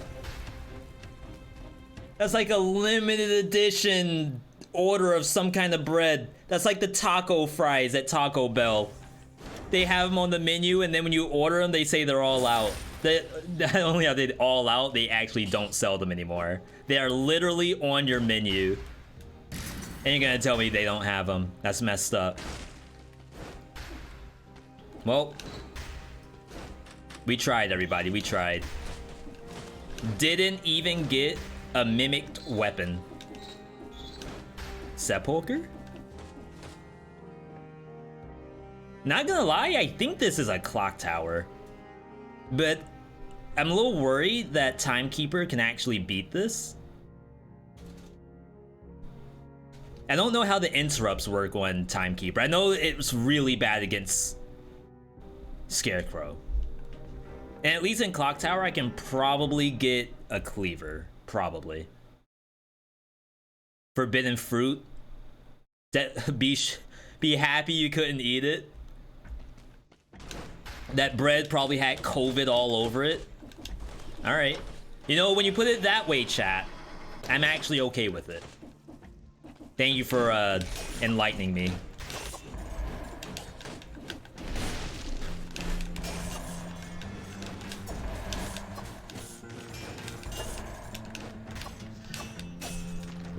That's like a limited edition order of some kind of bread. That's like the taco fries at Taco Bell. They have them on the menu and then when you order them, they say they're all out. Not only are they all out, they actually don't sell them anymore. They are literally on your menu. And you're gonna tell me they don't have them. That's messed up. Well, we tried, everybody. We tried. Didn't even get a mimicked weapon. Sepulcher? Not gonna lie, I think this is a clock tower. But I'm a little worried that Timekeeper can actually beat this. I don't know how the interrupts work on Timekeeper. I know it was really bad against Scarecrow. And at least in Clock Tower, I can probably get a cleaver. Probably. Forbidden fruit. That be happy you couldn't eat it. That bread probably had COVID all over it. Alright. You know, when you put it that way, chat, I'm actually okay with it. Thank you for enlightening me.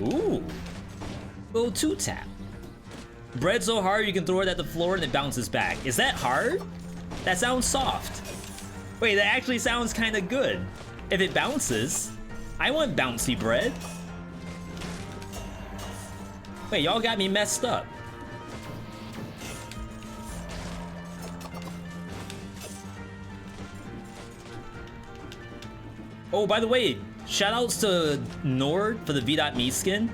Ooh. Little two tap. Bread so hard you can throw it at the floor and it bounces back. Is that hard? That sounds soft. Wait, that actually sounds kind of good. If it bounces, I want bouncy bread. Wait, y'all got me messed up. Oh, by the way, shoutouts to Nord for the V.Me skin.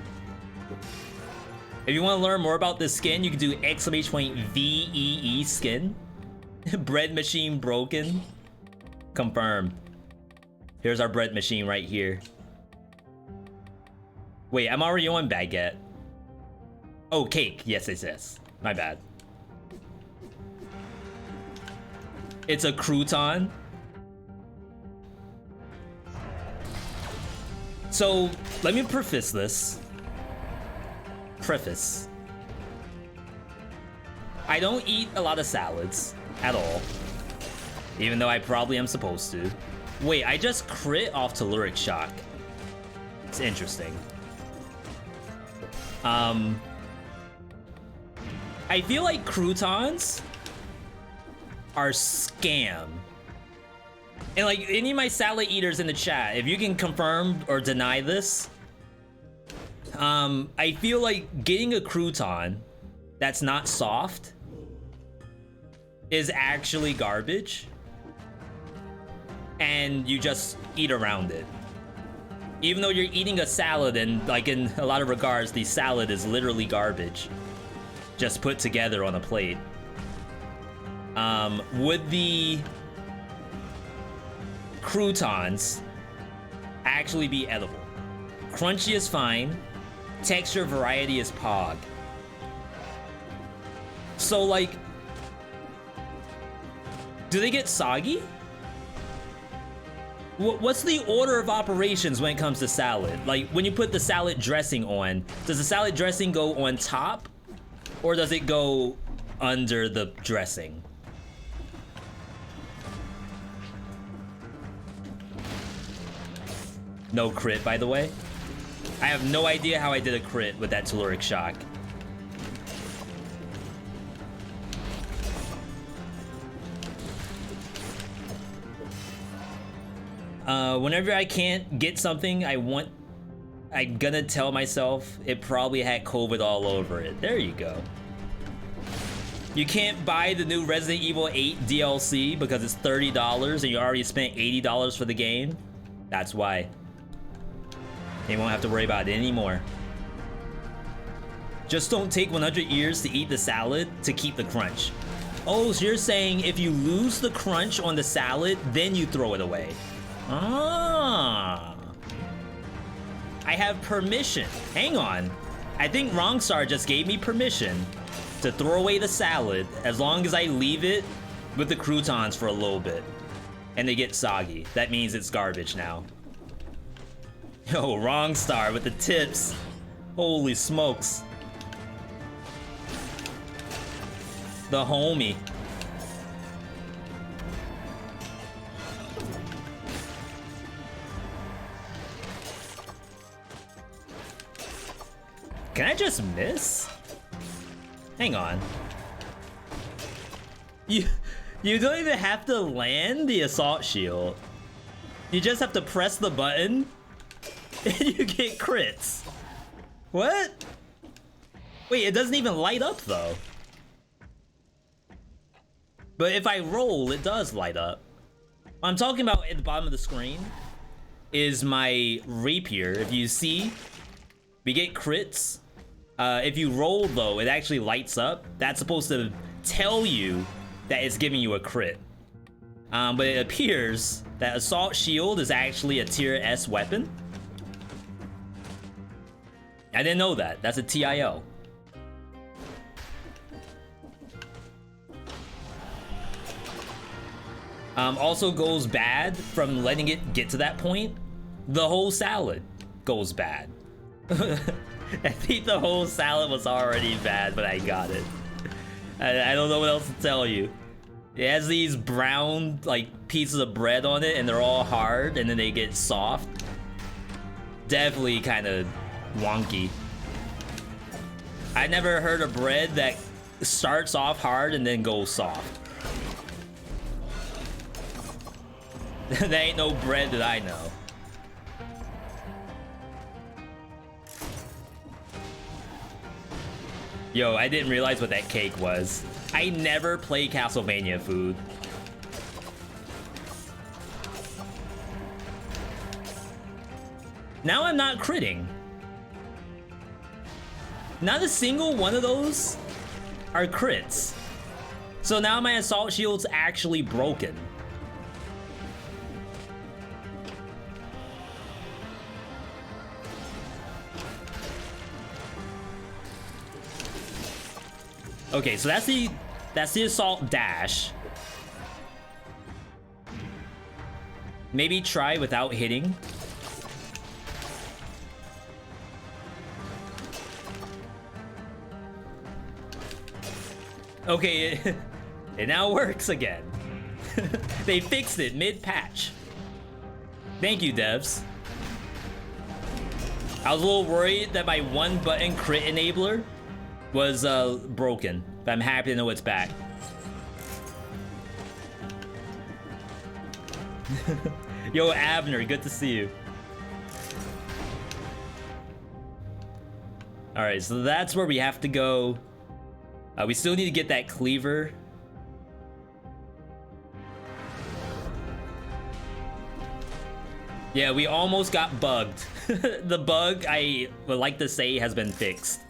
If you want to learn more about this skin, you can do !VEE skin. Bread machine broken. Confirmed. Here's our bread machine right here. Wait, I'm already on baguette. Oh, cake. Yes, it says. My bad. It's a crouton. So, let me preface this. I don't eat a lot of salads at all. Even though I probably am supposed to. Wait, I just crit off Pádhraic Shock. It's interesting. I feel like croutons are scam. And like any of my salad eaters in the chat, if you can confirm or deny this, I feel like getting a crouton that's not soft is actually garbage. And you just eat around it. Even though you're eating a salad, and like in a lot of regards, the salad is literally garbage. Just put together on a plate. Would the croutons actually be edible? Crunchy is fine. Texture variety is pog. So like, do they get soggy? What's the order of operations when it comes to salad? Like when you put the salad dressing on, does the salad dressing go on top? Or does it go under the dressing? No crit, by the way. I have no idea how I did a crit with that Pádhraic Shock. Whenever I can't get something I want, I'm gonna tell myself it probably had COVID all over it. There you go. You can't buy the new Resident Evil 8 DLC because it's $30 and you already spent $80 for the game. That's why. You won't have to worry about it anymore. Just don't take 100 years to eat the salad to keep the crunch. Oh, so you're saying if you lose the crunch on the salad, then you throw it away. Ah. I have permission. Hang on. I think Rongstar just gave me permission to throw away the salad as long as I leave it with the croutons for a little bit. And they get soggy. That means it's garbage now. Yo, Rongstar with the tips. Holy smokes. The homie. Can I just miss? Hang on. You don't even have to land the assault shield. You just have to press the button and you get crits. What? Wait, it doesn't even light up though. But if I roll, it does light up. What I'm talking about at the bottom of the screen is my rapier. If you see, we get crits. If you roll though, it actually lights up. That's supposed to tell you that it's giving you a crit. But it appears that Assault Shield is actually a tier S weapon. I didn't know that. That's a TIO. Also goes bad from letting it get to that point. The whole salad goes bad. I think the whole salad was already bad, but I got it. I don't know what else to tell you. It has these brown like pieces of bread on it and they're all hard and then they get soft. Definitely kind of wonky. I never heard of bread that starts off hard and then goes soft. That ain't no bread that I know. Yo, I didn't realize what that cake was. I never play Castlevania food. Now I'm not critting. Not a single one of those are crits. So now my assault shield's actually broken. Okay, so that's the assault dash. Maybe try without hitting. Okay, it now works again. They fixed it mid-patch. Thank you, devs. I was a little worried that my one button crit enabler was broken, but I'm happy to know it's back. Yo, Abner, good to see you. All right, so that's where we have to go. We still need to get that cleaver. Yeah, we almost got bugged. The bug, I would like to say, has been fixed.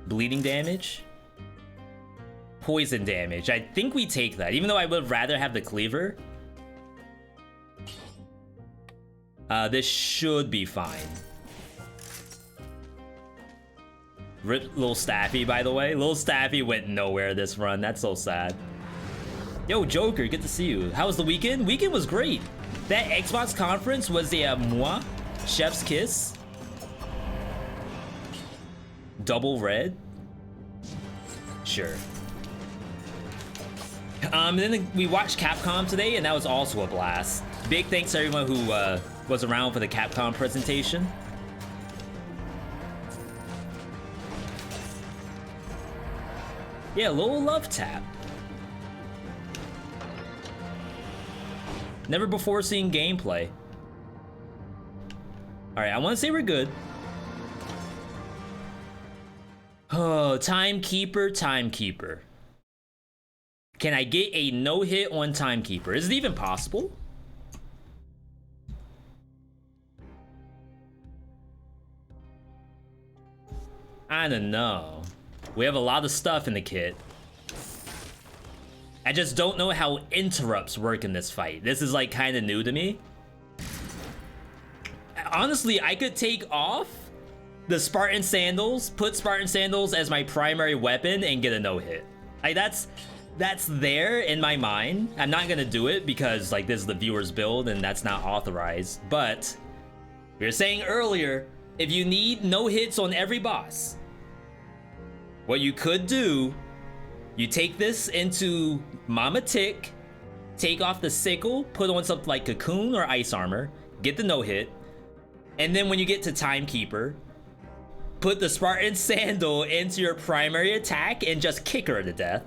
Bleeding damage? Poison damage. I think we take that, even though I would rather have the cleaver. This should be fine. Rip Little Staffy, by the way. Little Staffy went nowhere this run. That's so sad. Yo, Joker, good to see you. How was the weekend? Weekend was great. That Xbox conference was a moi, chef's kiss. Double red? Sure. Then we watched Capcom today, and that was also a blast. Big thanks to everyone who was around for the Capcom presentation. Yeah, little love tap. Never before seen gameplay. All right, I want to say we're good. Oh, Timekeeper, Timekeeper. Can I get a no-hit on Timekeeper? Is it even possible? I don't know. We have a lot of stuff in the kit. I just don't know how interrupts work in this fight. This is like kind of new to me. Honestly, I could take off the Spartan Sandals, put Spartan Sandals as my primary weapon and get a no-hit. Like that's there in my mind. I'm not gonna do it because like this is the viewer's build and that's not authorized. But we were saying earlier, if you need no hits on every boss, what you could do, you take this into Mama Tick, take off the sickle, put on something like Cocoon or Ice Armor, get the no-hit, and then when you get to Timekeeper, put the Spartan Sandal into your primary attack and just kick her to death.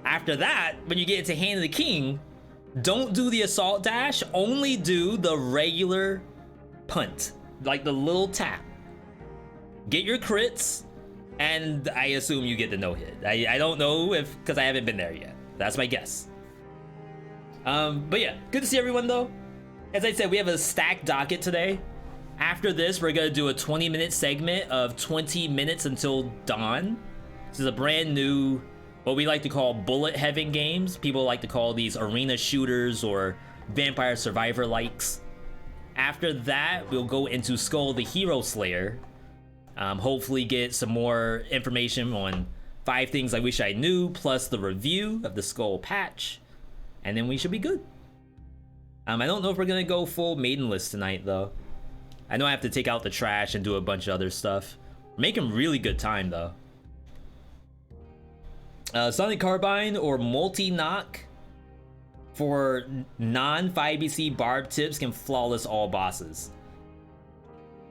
After that, when you get into Hand of the King, don't do the assault dash, only do the regular punt, like the little tap. Get your crits, and I assume you get the no-hit. I don't know if, because I haven't been there yet. That's my guess. But yeah, good to see everyone though. As I said, we have a stacked docket today. After this, we're gonna do a 20-minute segment of 20 minutes until dawn. This is a brand new, what we like to call bullet heaven games. People like to call these arena shooters or Vampire Survivor likes. After that, we'll go into Skull the Hero Slayer. Hopefully get some more information on 5 things I wish I knew, plus the review of the Skull patch. And then we should be good. I don't know if we're gonna go full maiden list tonight though. I know I have to take out the trash and do a bunch of other stuff. We're making really good time though. Sonic Carbine or multi-knock for non-5BC barb tips can flawless all bosses.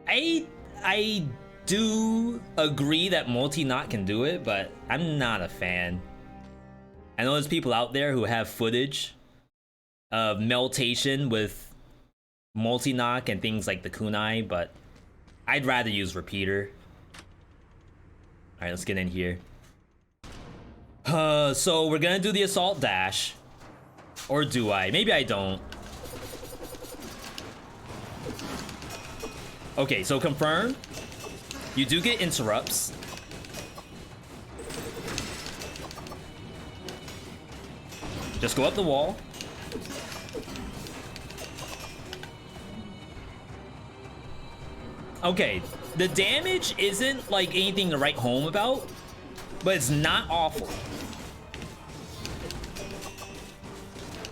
I do agree that multi-knock can do it, but I'm not a fan. I know there's people out there who have footage of meltation with multi-knock and things like the kunai, but I'd rather use repeater. Alright, let's get in here. So we're gonna do the assault dash. Or do I? Maybe I don't. Okay, so confirm. You do get interrupts. Just go up the wall. Okay, the damage isn't like anything to write home about, but it's not awful.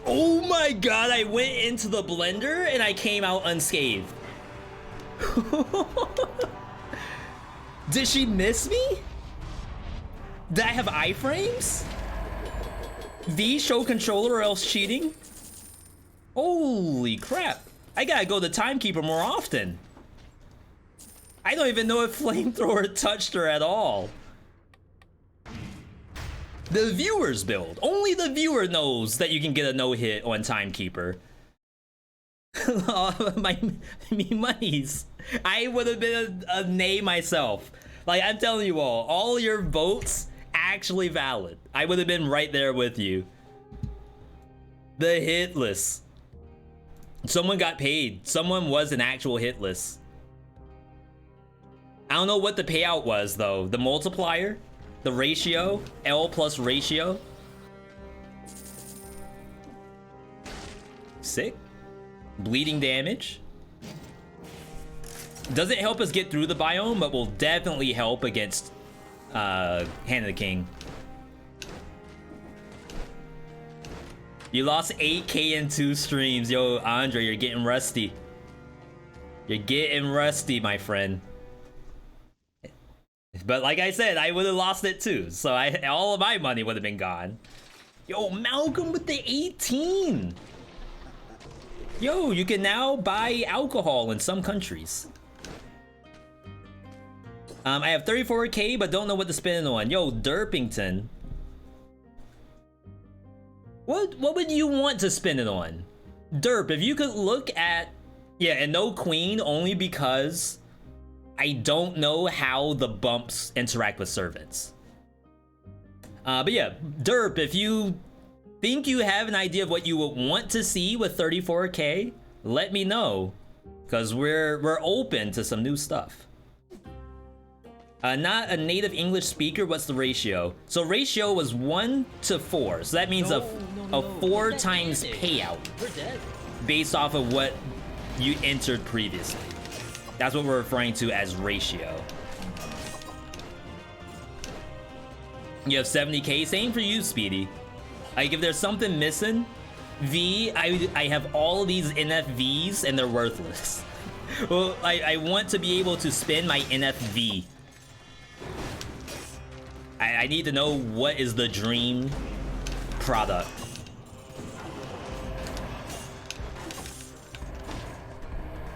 Oh my god, I went into the blender and I came out unscathed. Did she miss me? Did I have iframes? V show controller or else cheating? Holy crap. I gotta go to Timekeeper more often. I don't even know if Flamethrower touched her at all. The viewer's build. Only the viewer knows that you can get a no-hit on Timekeeper. my monies. I would have been a nay myself. Like, I'm telling you all your votes actually valid. I would have been right there with you. The hitless. Someone got paid. Someone was an actual hitless. I don't know what the payout was though. The multiplier, the ratio, L plus ratio. Sick. Bleeding damage. Doesn't help us get through the biome, but will definitely help against Hand of the King. You lost 8K in 2 streams. Yo, Andre, you're getting rusty. You're getting rusty, my friend. But like I said, I would have lost it too. So all of my money would have been gone. Yo, Malcolm with the 18. Yo, you can now buy alcohol in some countries. I have 34K, but don't know what to spend it on. Yo, Derpington. What would you want to spend it on? Derp, if you could look at... Yeah, and no queen, only because I don't know how the bumps interact with servants. But yeah, Derp, if you think you have an idea of what you would want to see with 34K, let me know. Because we're open to some new stuff. Not a native English speaker, what's the ratio? So ratio was 1 to 4. So that means a 4 times payout based off of what you entered previously. That's what we're referring to as ratio. You have 70K, same for you, Speedy. Like if there's something missing, V, I have all of these NFVs and they're worthless. Well, I want to be able to spend my NFV. I need to know what is the dream product.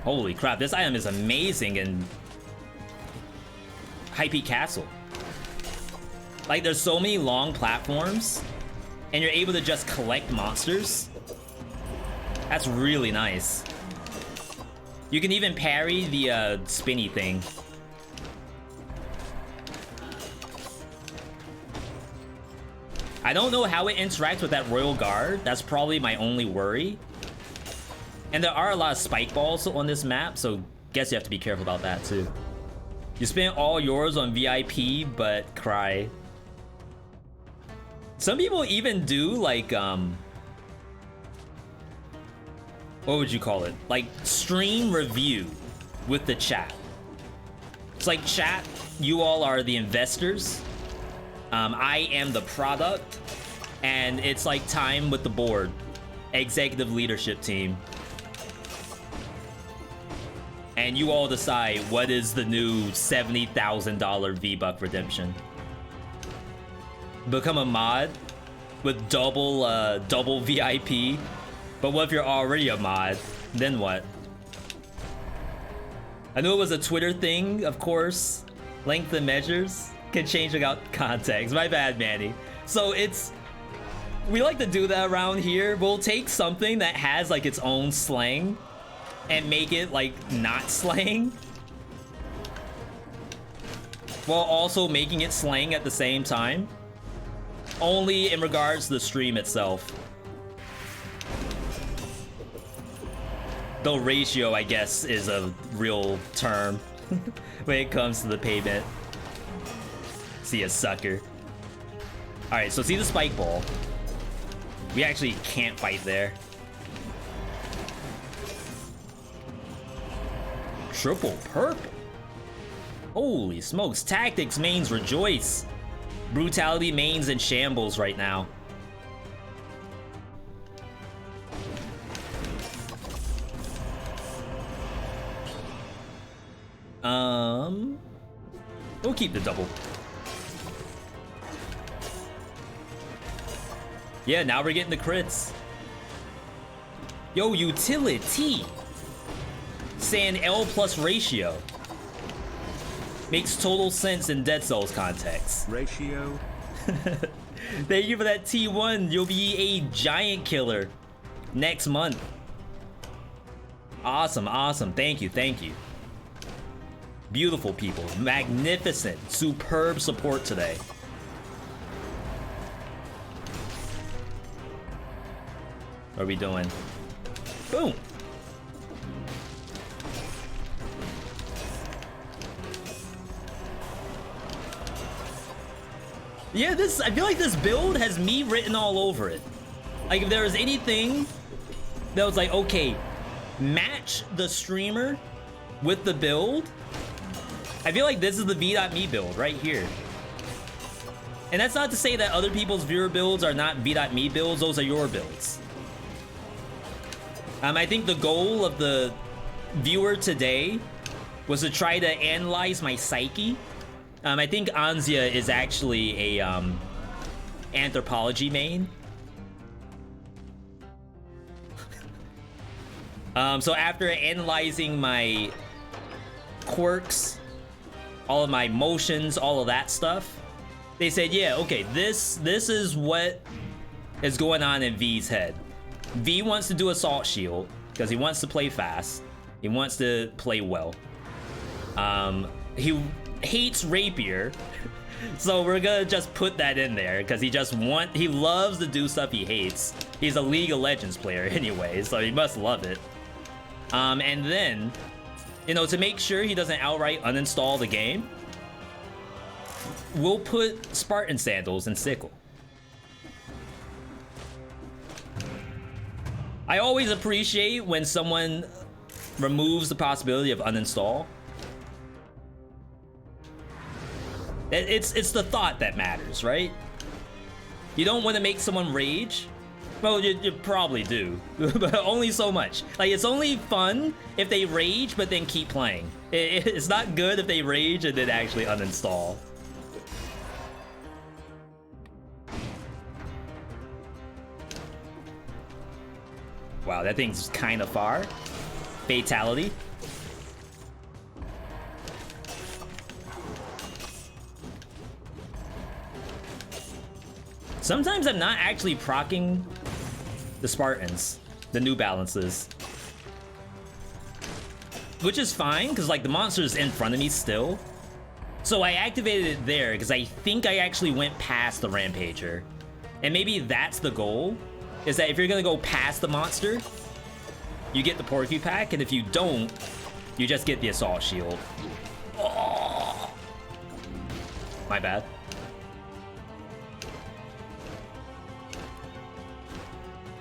Holy crap, this item is amazing and High Peak Castle. Like, there's so many long platforms, and you're able to just collect monsters. That's really nice. You can even parry the spinny thing. I don't know how it interacts with that Royal Guard. That's probably my only worry. And there are a lot of spike balls on this map, so guess you have to be careful about that too. You spend all yours on VIP, but cry. Some people even do like, what would you call it? Like stream review with the chat. It's like, chat, you all are the investors. I am the product, and it's like time with the board, executive leadership team. And you all decide what is the new $70,000 V-Buck redemption. Become a mod with double VIP. But what if you're already a mod? Then what? I knew it was a Twitter thing, of course. Length and measures can change without context. My bad, Manny. So we like to do that around here. We'll take something that has like its own slang and make it like not slang, while also making it slang at the same time. Only in regards to the stream itself. Though ratio, I guess, is a real term when it comes to the payment. See a sucker. Alright, so see the spike ball. We actually can't fight there. Triple purple. Holy smokes. Tactics mains rejoice. Brutality mains in shambles right now. We'll keep the double. Yeah, now we're getting the crits. Yo, utility. Saying L plus ratio. Makes total sense in Dead Cells context. Ratio. Thank you for that T1. You'll be a giant killer next month. Awesome, awesome. Thank you, thank you. Beautiful people. Magnificent. Superb support today. What are we doing? Boom. Yeah, I feel like this build has me written all over it. Like, if there was anything that was like, okay, match the streamer with the build, I feel like this is the V.Me build right here. And that's not to say that other people's viewer builds are not V.Me builds. Those are your builds. I think the goal of the viewer today was to try to analyze my psyche. I think Anzia is actually a anthropology main. So after analyzing my quirks, all of my emotions, all of that stuff, they said, yeah, okay, this is what is going on in V's head. V wants to do Assault Shield because he wants to play fast. He wants to play well. He hates Rapier, so we're gonna just put that in there because he loves to do stuff he hates. He's a League of Legends player anyway, so he must love it. And then, you know, to make sure he doesn't outright uninstall the game, we'll put Spartan Sandals in Sickle. I always appreciate when someone removes the possibility of uninstall. It's the thought that matters, right? You don't want to make someone rage. Well, you probably do, but only so much. Like, it's only fun if they rage, but then keep playing. It's not good if they rage and then actually uninstall. Wow, that thing's kind of far. Fatality. Sometimes I'm not actually proccing the Spartans, the New Balances. Which is fine, because like the monster's in front of me still. So I activated it there, because I think I actually went past the Rampager. And maybe that's the goal, is that if you're gonna go past the monster, you get the Porcupine Pack, and if you don't, you just get the Assault Shield. Oh. My bad.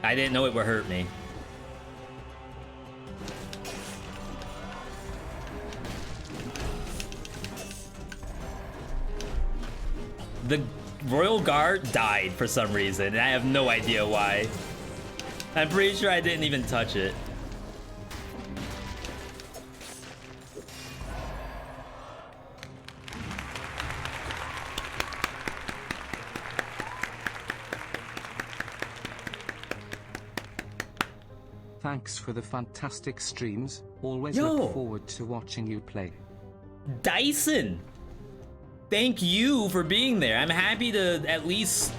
I didn't know it would hurt me. The Royal Guard died for some reason, and I have no idea why. I'm pretty sure I didn't even touch it. Thanks for the fantastic streams. Always Yo. look forward to watching you play. Dyson! Thank you for being there. I'm happy to at least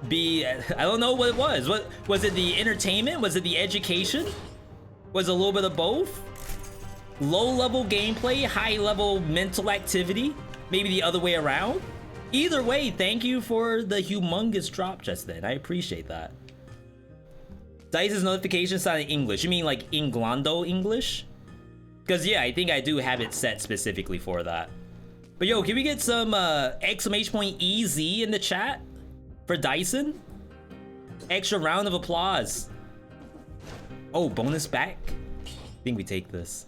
be... I don't know what it was. What was it? The entertainment? Was it the education? Was it a little bit of both? Low-level gameplay, high-level mental activity? Maybe the other way around? Either way, thank you for the humongous drop just then. I appreciate that. Dice's notification sounded English. You mean like Inglando English? Because yeah, I think I do have it set specifically for that. But yo, can we get some exclamation point EZ in the chat for Dyson? Extra round of applause. Oh, bonus back? I think we take this.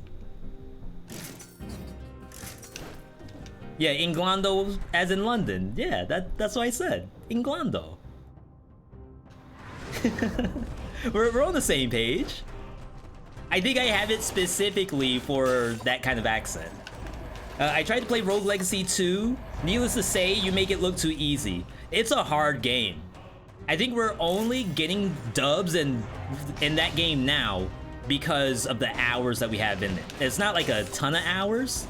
Yeah, Inglando as in London. Yeah, that's what I said. Inglando. We're on the same page. I think I have it specifically for that kind of accent. I tried to play Rogue Legacy 2. Needless to say, you make it look too easy. It's a hard game. I think we're only getting dubs in that game now because of the hours that we have in it. It's not like a ton of hours.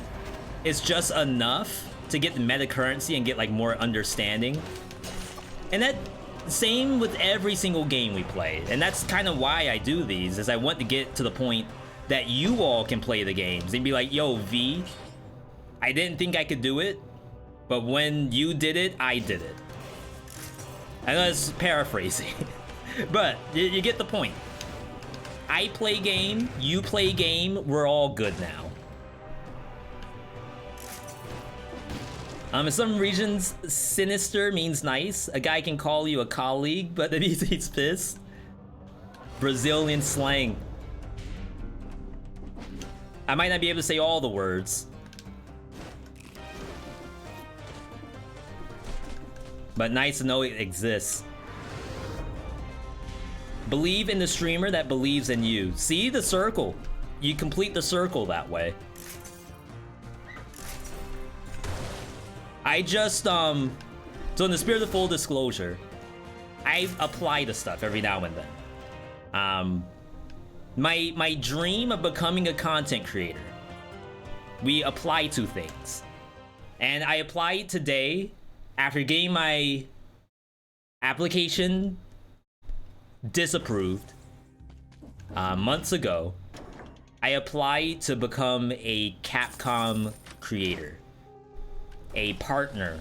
It's just enough to get the meta currency and get like more understanding. And that same with every single game we play. And that's kind of why I do these, is I want to get to the point that you all can play the games and be like, yo, V, I didn't think I could do it, but when you did it, I did it. I know it's paraphrasing, but you get the point. I play game, you play game, we're all good now. In some regions, sinister means nice. A guy can call you a colleague, but if he's pissed. Brazilian slang. I might not be able to say all the words. But nice to know it exists. Believe in the streamer that believes in you. See the circle. You complete the circle that way. I just, so in the spirit of full disclosure, I apply to stuff every now and then. My dream of becoming a content creator, we apply to things. And I applied today after getting my application disapproved months ago. I applied to become a Capcom creator, a partner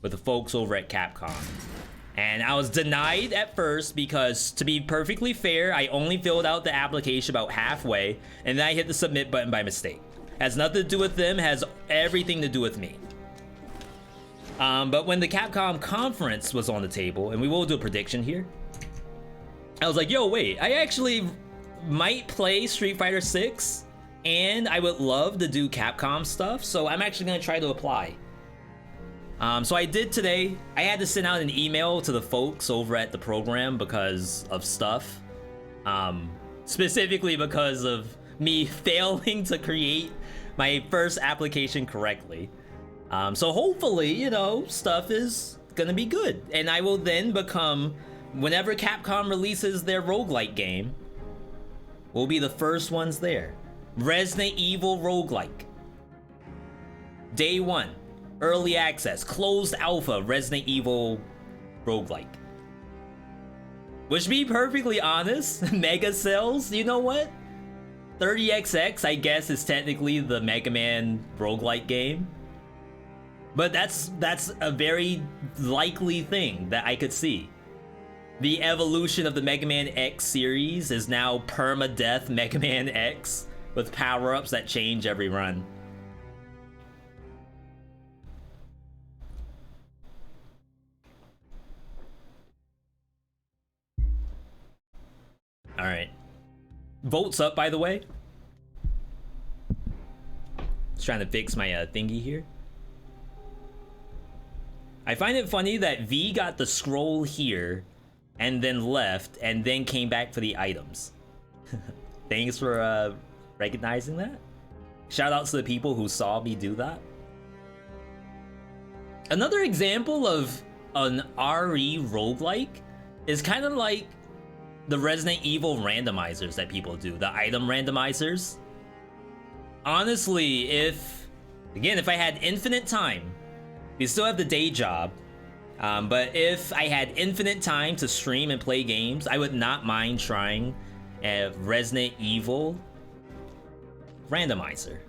with the folks over at Capcom. And I was denied at first because, to be perfectly fair, I only filled out the application about halfway, and then I hit the submit button by mistake. Has nothing to do with them, has everything to do with me. But when the Capcom conference was on the table, and we will do a prediction here, I was like, yo, wait, I actually might play Street Fighter 6, and I would love to do Capcom stuff, so I'm actually gonna try to apply. So I did today. I had to send out an email to the folks over at the program because of stuff. Specifically because of me failing to create my first application correctly. So hopefully, you know, stuff is gonna be good. And I will then become, whenever Capcom releases their roguelike game, we'll be the first ones there. Resident Evil roguelike. Day one. Early access, closed alpha, Resident Evil roguelike. Which, to be perfectly honest, Mega Cells, you know what? 30XX, I guess, is technically the Mega Man roguelike game. But that's a very likely thing that I could see. The evolution of the Mega Man X series is now permadeath Mega Man X with power-ups that change every run. Alright. Volt's up, by the way. Just trying to fix my thingy here. I find it funny that V got the scroll here and then left and then came back for the items. Thanks for recognizing that. Shout out to the people who saw me do that. Another example of an RE roguelike is kind of like the Resident Evil randomizers that people do, the item randomizers. Honestly, if I had infinite time, we still have the day job, but if I had infinite time to stream and play games, I would not mind trying a Resident Evil randomizer.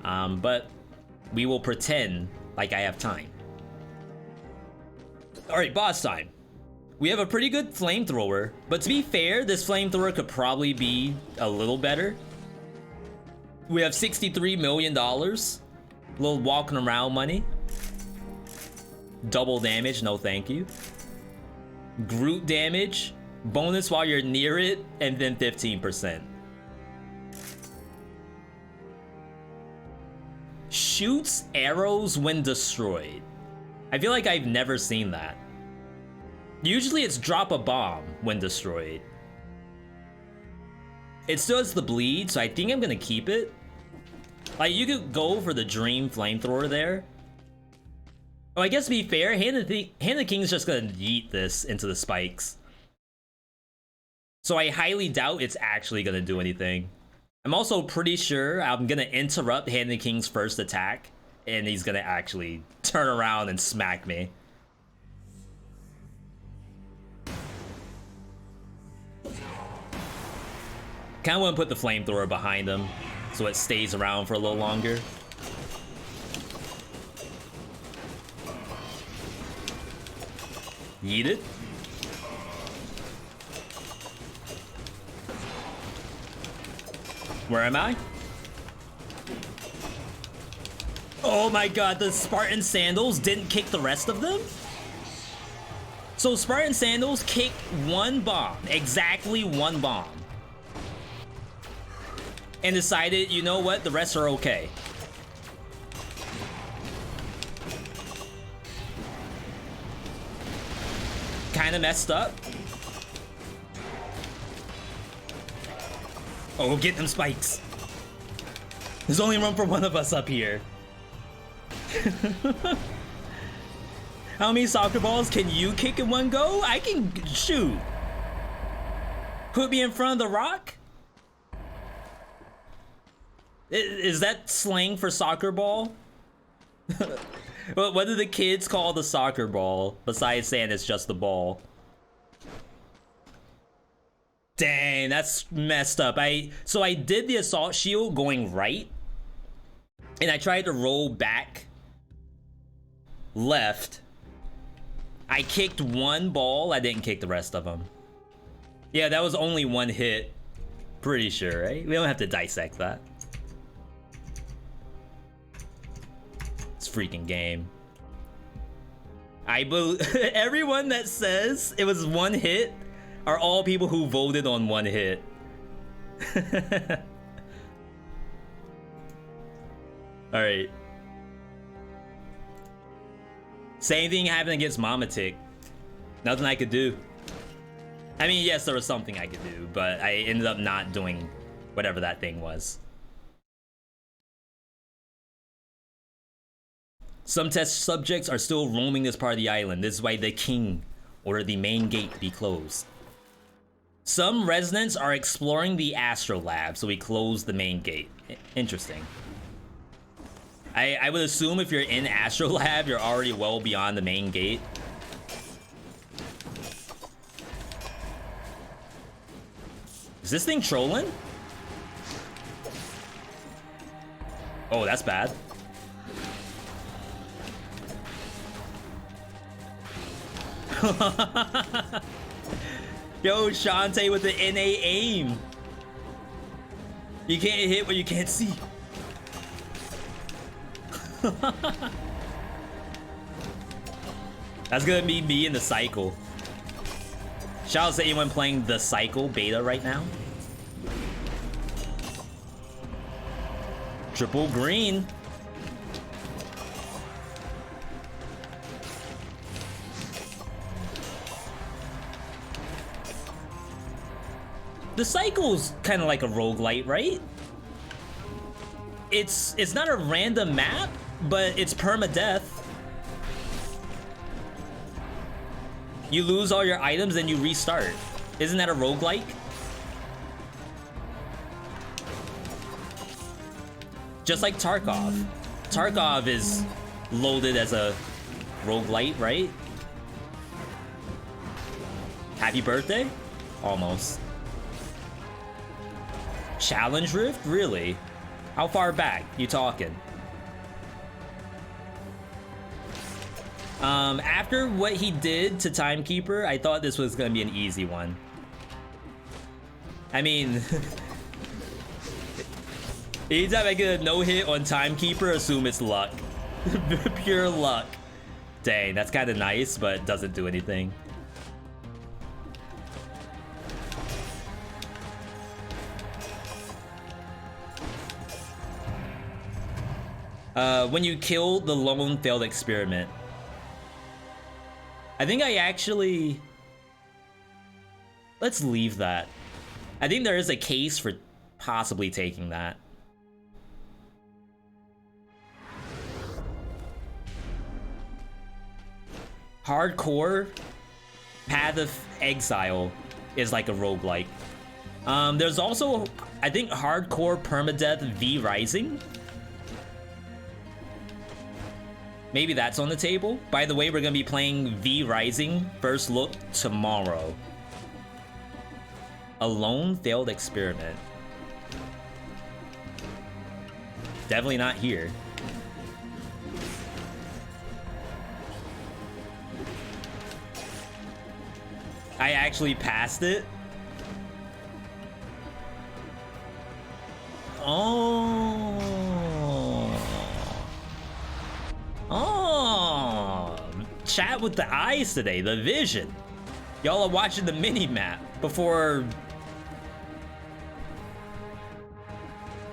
But we will pretend like I have time. Alright, boss time. We have a pretty good flamethrower, but to be fair, this flamethrower could probably be a little better. We have $63 million. A little walking around money. Double damage, no thank you. Groot damage, bonus while you're near it, and then 15%. Shoots arrows when destroyed. I feel like I've never seen that. Usually it's drop a bomb when destroyed. It still has the bleed, so I think I'm gonna keep it. Like, you could go for the dream flamethrower there. Oh, I guess to be fair, Hand of the King's just gonna yeet this into the spikes. So I highly doubt it's actually gonna do anything. I'm also pretty sure I'm gonna interrupt Hand of the King's first attack, and he's gonna actually turn around and smack me. Kinda wanna put the flamethrower behind him so it stays around for a little longer. Yeet it. Where am I? Oh my god, the Spartan Sandals didn't kick the rest of them? So Spartan Sandals kicked one bomb, exactly one bomb. And decided, you know what, the rest are okay. Kinda messed up. Oh, get them spikes. There's only room for one of us up here. How many soccer balls can you kick in one go? I can shoot. Put me in front of the rock? Is that slang for soccer ball? What do the kids call the soccer ball besides saying it's just the ball? Dang, that's messed up. So I did the assault shield going right, and I tried to roll back left. I kicked one ball, I didn't kick the rest of them. Yeah, that was only one hit. Pretty sure, right? We don't have to dissect that. It's freaking game. Everyone that says it was one hit are all people who voted on one hit. Alright. Same thing happened against Mama Tick. Nothing I could do. I mean, yes, there was something I could do, but I ended up not doing whatever that thing was. Some test subjects are still roaming this part of the island. This is why the king ordered the main gate be closed. Some residents are exploring the Astro Lab, so we closed the main gate. Interesting. I would assume if you're in Astro Lab, you're already well beyond the main gate. Is this thing trolling? Oh, that's bad. Yo, Shantae with the NA aim. You can't hit what you can't see. That's gonna be me in the cycle. Shout out to anyone playing the cycle beta right now. Triple green. The cycle's kind of like a roguelite, right? It's not a random map, but it's permadeath. You lose all your items and you restart. Isn't that a roguelike? Just like Tarkov. Tarkov is loaded as a roguelite, right? Happy birthday? Almost. Challenge Rift? Really? How far back you talking? After what he did to Timekeeper, I thought this was gonna be an easy one. I mean, anytime I get a no-hit on Timekeeper, assume it's luck. Pure luck. Dang, that's kind of nice, but doesn't do anything. When you kill the lone failed experiment. I think I actually... Let's leave that. I think there is a case for possibly taking that. Hardcore Path of Exile is like a roguelike. There's also, I think, Hardcore Permadeath V Rising. Maybe that's on the table. By the way, we're gonna be playing V Rising first look tomorrow. A lone failed experiment. Definitely not here. I actually passed it. Oh, chat with the eyes today, the vision. Y'all are watching the mini map before.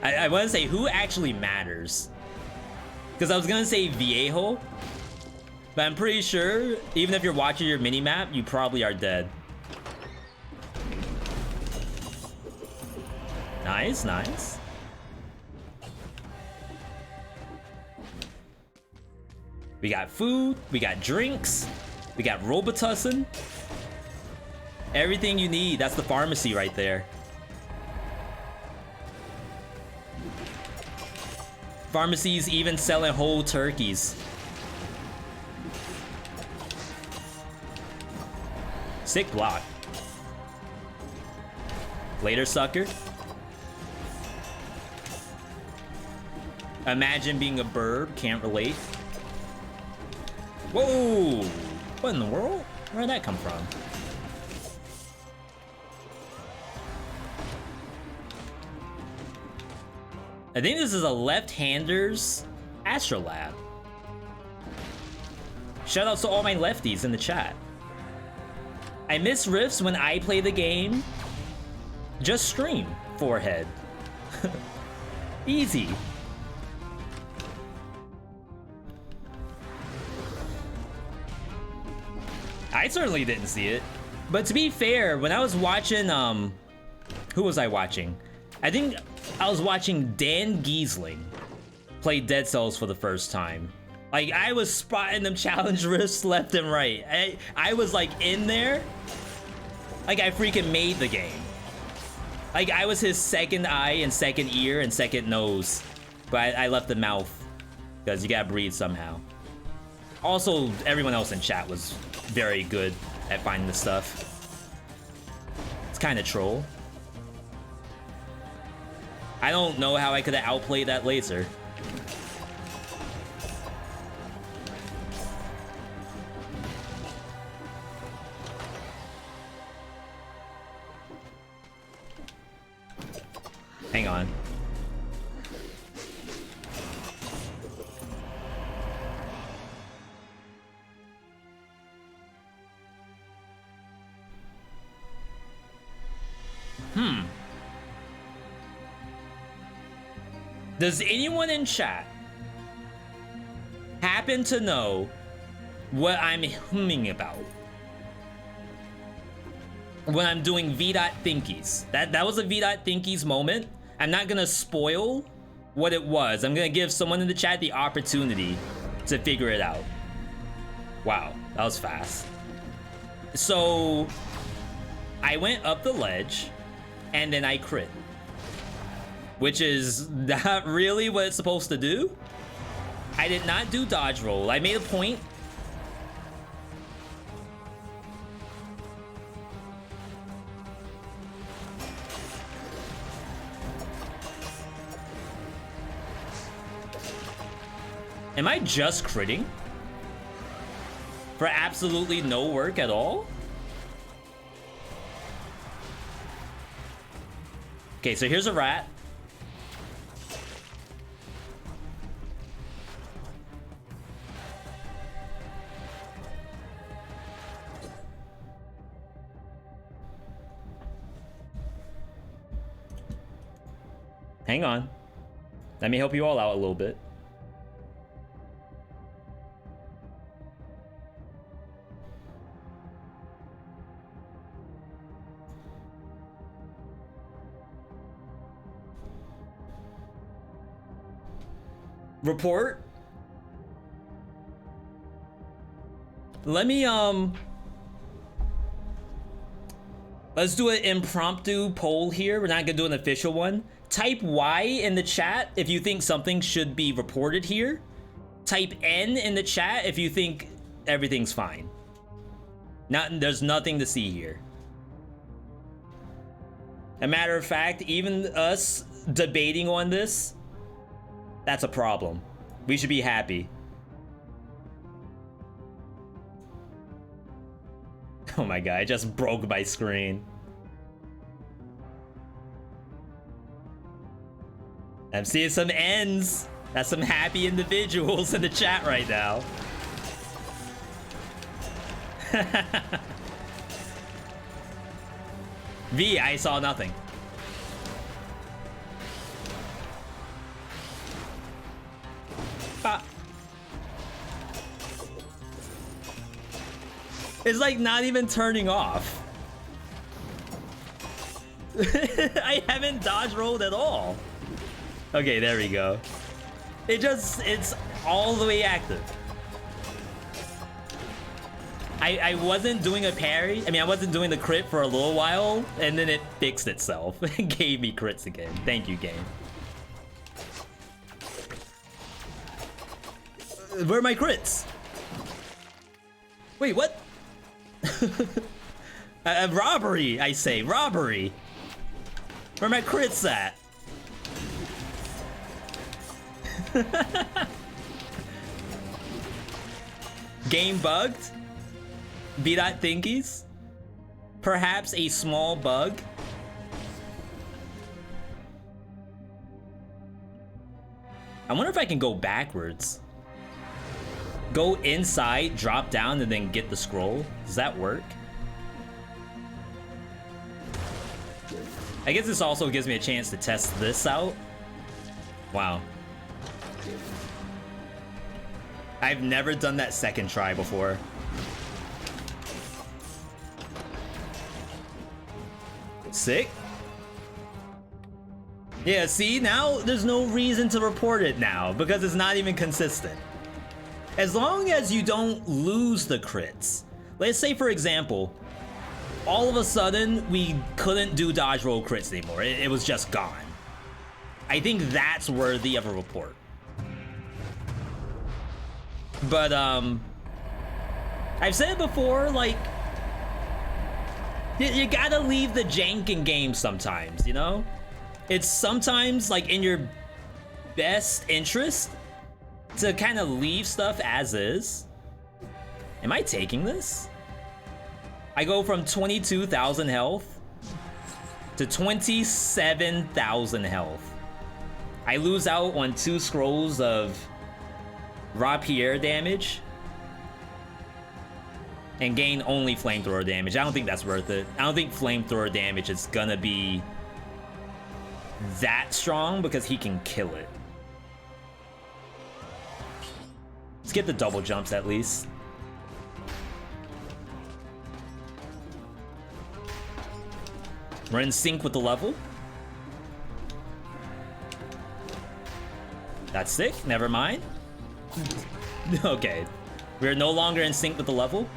I want to say who actually matters, because I was gonna say Viejo, but I'm pretty sure even if you're watching your mini map, you probably are dead. Nice, nice. We got food, we got drinks, we got Robitussin. Everything you need, that's the pharmacy right there. Pharmacies even selling whole turkeys. Sick block. Later, sucker. Imagine being a burb, can't relate. Whoa! What in the world? Where'd that come from? I think this is a left-hander's astrolab. Shout out to all my lefties in the chat. I miss rifts when I play the game. Just stream, forehead. Easy. I certainly didn't see it. But to be fair, when I was watching, who was I watching? I think I was watching Dan Giesling play Dead Cells for the first time. Like, I was spotting them challenge rifts left and right. I was like in there. Like, I freaking made the game. Like, I was his second eye and second ear and second nose. But I left the mouth, because you gotta breathe somehow. Also, everyone else in chat was very good at finding the stuff. It's kind of troll. I don't know how I could have outplayed that laser. Hang on. Does anyone in chat happen to know what I'm humming about when I'm doing VeeDotThinkies? That was a VeeDotThinkies moment. I'm not gonna spoil what it was. I'm gonna give someone in the chat the opportunity to figure it out. Wow, that was fast. So I went up the ledge and then I crit, which is not really what it's supposed to do. I did not do dodge roll. I made a point. Am I just critting? For absolutely no work at all? Okay, so here's a rat. Hang on. Let me help you all out a little bit. Report. Let me let's do an impromptu poll here. We're not gonna do an official one. Type Y in the chat if you think something should be reported here. Type N in the chat if you think everything's fine. There's nothing to see here. A matter of fact, even us debating on this, that's a problem. We should be happy. Oh my god, I just broke my screen. I'm seeing some N's. That's some happy individuals in the chat right now. V, I saw nothing. It's like not even turning off. I haven't dodge rolled at all. Okay, there we go. It's all the way active. I wasn't doing a parry. I mean, I wasn't doing the crit for a little while, and then it fixed itself and gave me crits again. Thank you, game. Where are my crits? Wait, what? Robbery, I say, robbery. Where are my crits at? Game bugged? VeeDotThinkies? Perhaps a small bug? I wonder if I can go backwards. Go inside, drop down, and then get the scroll. Does that work? I guess this also gives me a chance to test this out. Wow. I've never done that second try before. Sick. Yeah, see, now there's no reason to report it now because it's not even consistent. As long as you don't lose the crits. Let's say, for example, all of a sudden we couldn't do dodge roll crits anymore. It was just gone. I think that's worthy of a report. But I've said it before, like, you gotta leave the jank in games sometimes, you know? it's sometimes like in your best interest to kind of leave stuff as is. Am I taking this? I go from 22,000 health to 27,000 health. I lose out on 2 scrolls of rapier damage and gain only flamethrower damage. I don't think that's worth it. I don't think flamethrower damage is gonna be that strong because he can kill it. Let's get the double jumps at least. We're in sync with the level. That's sick. Never mind. Okay. We're no longer in sync with the level.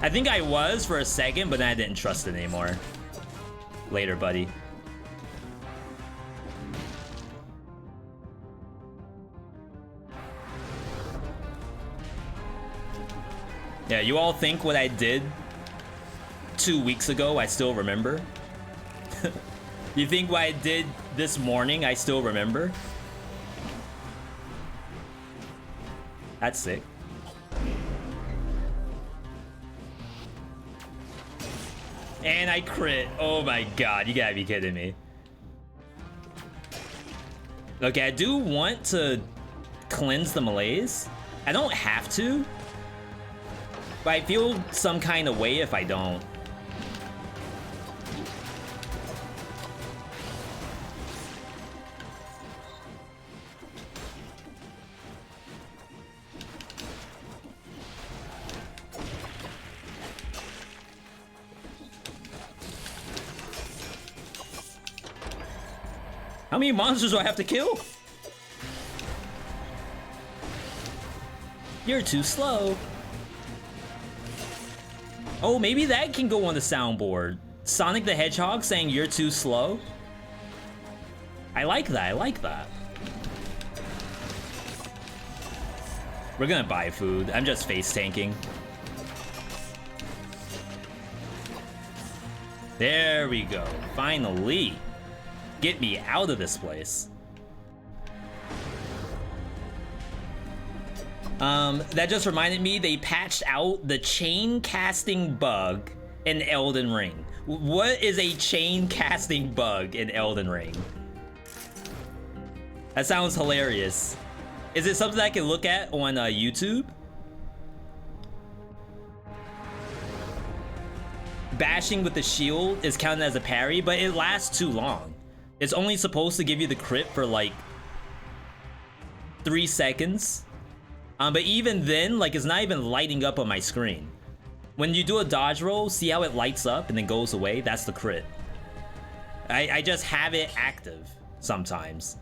I think I was for a second, but then I didn't trust it anymore. Later, buddy. Yeah, you all think what I did 2 weeks ago, I still remember? You think what I did this morning, I still remember? That's sick. And I crit. Oh my god, you gotta be kidding me. Okay, I do want to cleanse the malaise. I don't have to, but I feel some kind of way if I don't. How many monsters do I have to kill? You're too slow. Oh, maybe that can go on the soundboard. Sonic the Hedgehog saying you're too slow. I like that, I like that. We're gonna buy food. I'm just face tanking. There we go, finally. Get me out of this place. That just reminded me they patched out the chain casting bug in Elden Ring. What is a chain casting bug in Elden Ring? That sounds hilarious. Is it something I can look at on YouTube? Bashing with the shield is counted as a parry, but it lasts too long. It's only supposed to give you the crit for like 3 seconds. But even then, like, it's not even lighting up on my screen. When you do a dodge roll, see how it lights up and then goes away? That's the crit. I just have it active sometimes.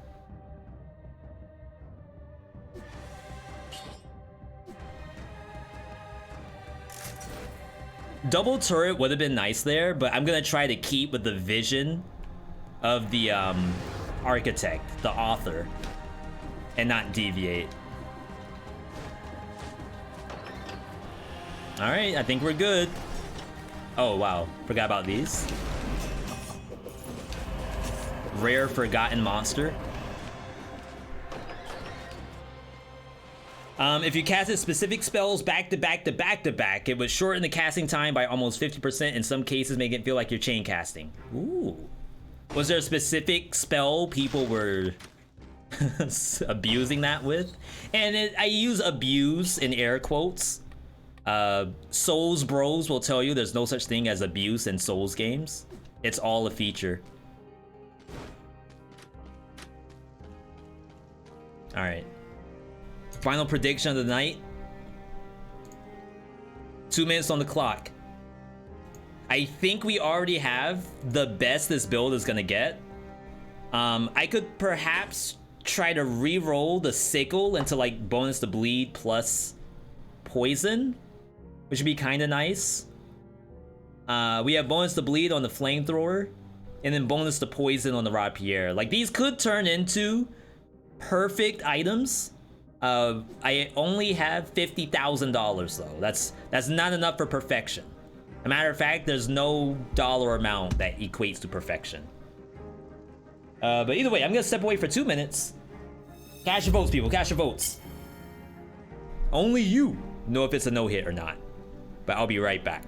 Double turret would have been nice there, but I'm gonna try to keep with the vision of the architect, the author, and not deviate. All right, I think we're good. Oh wow, forgot about these. Rare forgotten monster. If you casted specific spells back to back to back to back, it would shorten the casting time by almost 50%. In some cases, making it feel like you're chain casting. Ooh. Was there a specific spell people were abusing that with? And I use abuse in air quotes. Souls bros will tell you there's no such thing as abuse in Souls games. It's all a feature. All right. Final prediction of the night. 2 minutes on the clock. I think we already have the best this build is gonna get. I could perhaps try to re-roll the sickle into like bonus to bleed plus poison, which would be kind of nice. We have bonus to bleed on the flamethrower, and then bonus to poison on the rapier. Like, these could turn into perfect items. I only have $50,000 though. That's not enough for perfection. A matter of fact, there's no dollar amount that equates to perfection. But either way, I'm gonna step away for 2 minutes. Cast your votes, people, cast your votes. Only you know if it's a no-hit or not. But I'll be right back.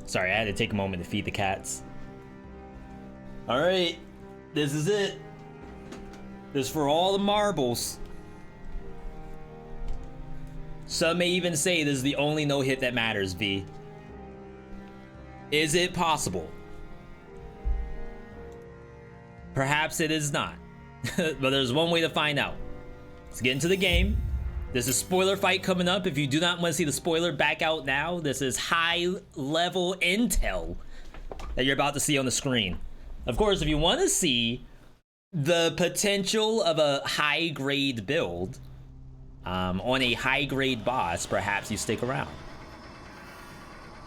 Sorry, I had to take a moment to feed the cats. All right, this is it. This is for all the marbles. Some may even say this is the only no-hit that matters, V. Is it possible? Perhaps it is not. But there's one way to find out. Let's get into the game. There's a spoiler fight coming up. If you do not want to see the spoiler, back out now. This is high-level intel that you're about to see on the screen. Of course, if you want to see the potential of a high-grade build on a high-grade boss, perhaps you stick around.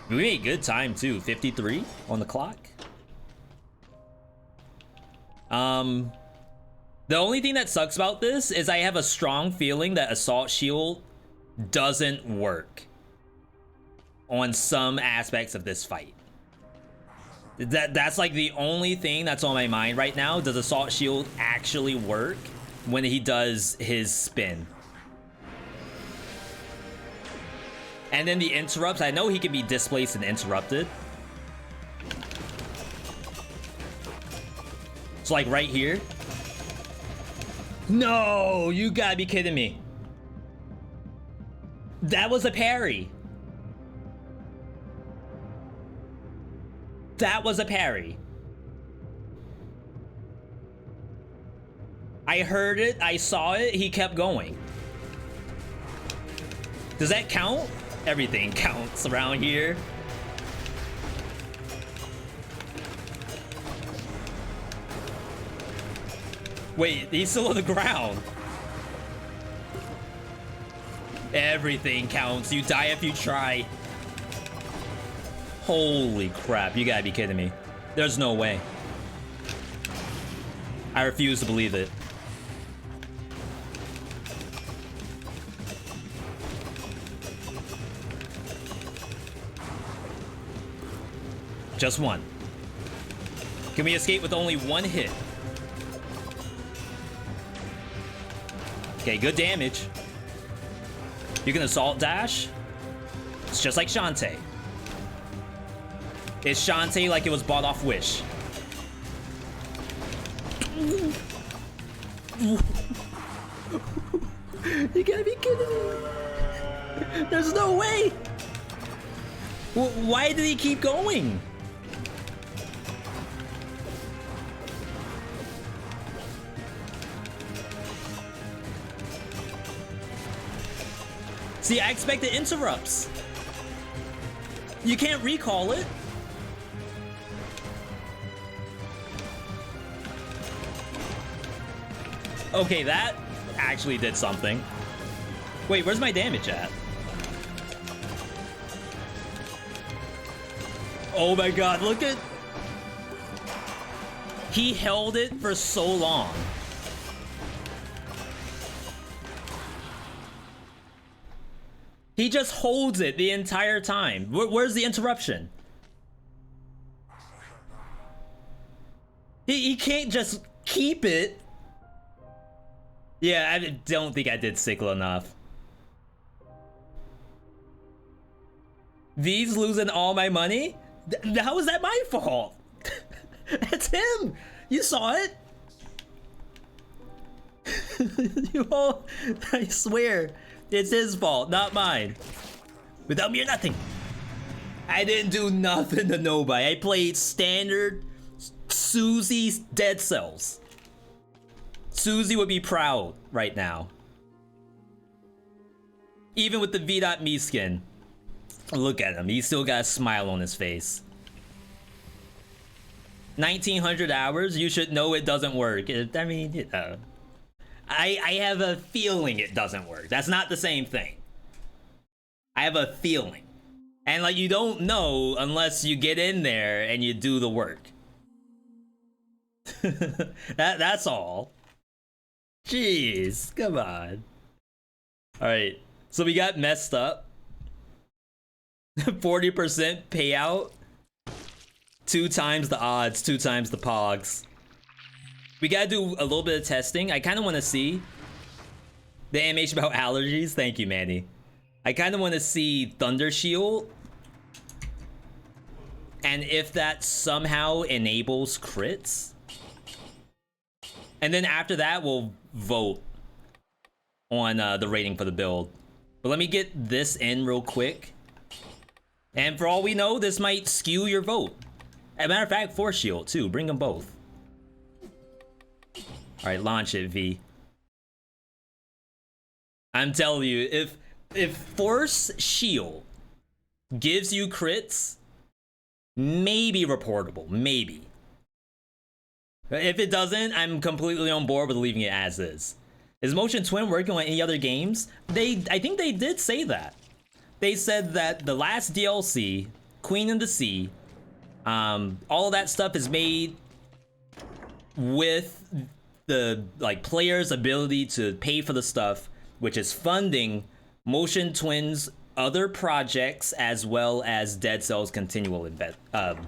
We made good time, too. 53 on the clock. The only thing that sucks about this is I have a strong feeling that Assault Shield doesn't work on some aspects of this fight. That's like the only thing that's on my mind right now. Does Assault Shield actually work when he does his spin? And then the interrupts, I know he can be displaced and interrupted. So like right here. No, you gotta be kidding me. That was a parry. That was a parry. I heard it, I saw it, he kept going. Does that count? Everything counts around here. Wait, he's still on the ground. Everything counts. You die if you try. Holy crap, you gotta be kidding me. There's no way. I refuse to believe it. Just one. Can we escape with only one hit? Okay, good damage. You can assault dash. It's just like Shantae. It's Shantae like it was bought off Wish. You gotta be kidding me. There's no way. Why did he keep going? See, I expected interrupts. You can't recall it. Okay, that actually did something. Wait, where's my damage at? Oh my god, look at... He held it for so long. He just holds it the entire time. Where's the interruption? He can't just keep it. Yeah, I don't think I did sickle enough. V's losing all my money? How is that my fault? It's him! You saw it? You all, I swear. It's his fault, not mine. Without me, you're nothing. I didn't do nothing to nobody. I played standard Susie's Dead Cells. Susie would be proud right now. Even with the V.Me skin. Look at him. He's still got a smile on his face. 1900 hours? You should know it doesn't work. I mean, you know. I have a feeling it doesn't work. That's not the same thing. I have a feeling. And like, you don't know unless you get in there and you do the work. That's all. Jeez, come on. Alright, so we got messed up. 40% payout. 2 times the odds, 2 times the pogs. We gotta do a little bit of testing. I kind of want to see the animation about allergies. Thank you, Manny. I kind of want to see Thunder Shield. And if that somehow enables crits. And then after that, we'll vote on the rating for the build. But let me get this in real quick. And for all we know, this might skew your vote. As a matter of fact, Force Shield too. Bring them both. Alright, launch it, V. I'm telling you, if Force Shield gives you crits, maybe reportable. Maybe. If it doesn't, I'm completely on board with leaving it as is. Is Motion Twin working on any other games? I think they did say that. They said that the last DLC, Queen of the Sea, all of that stuff is made with the player's ability to pay for the stuff, which is funding Motion Twin's other projects as well as Dead Cells continual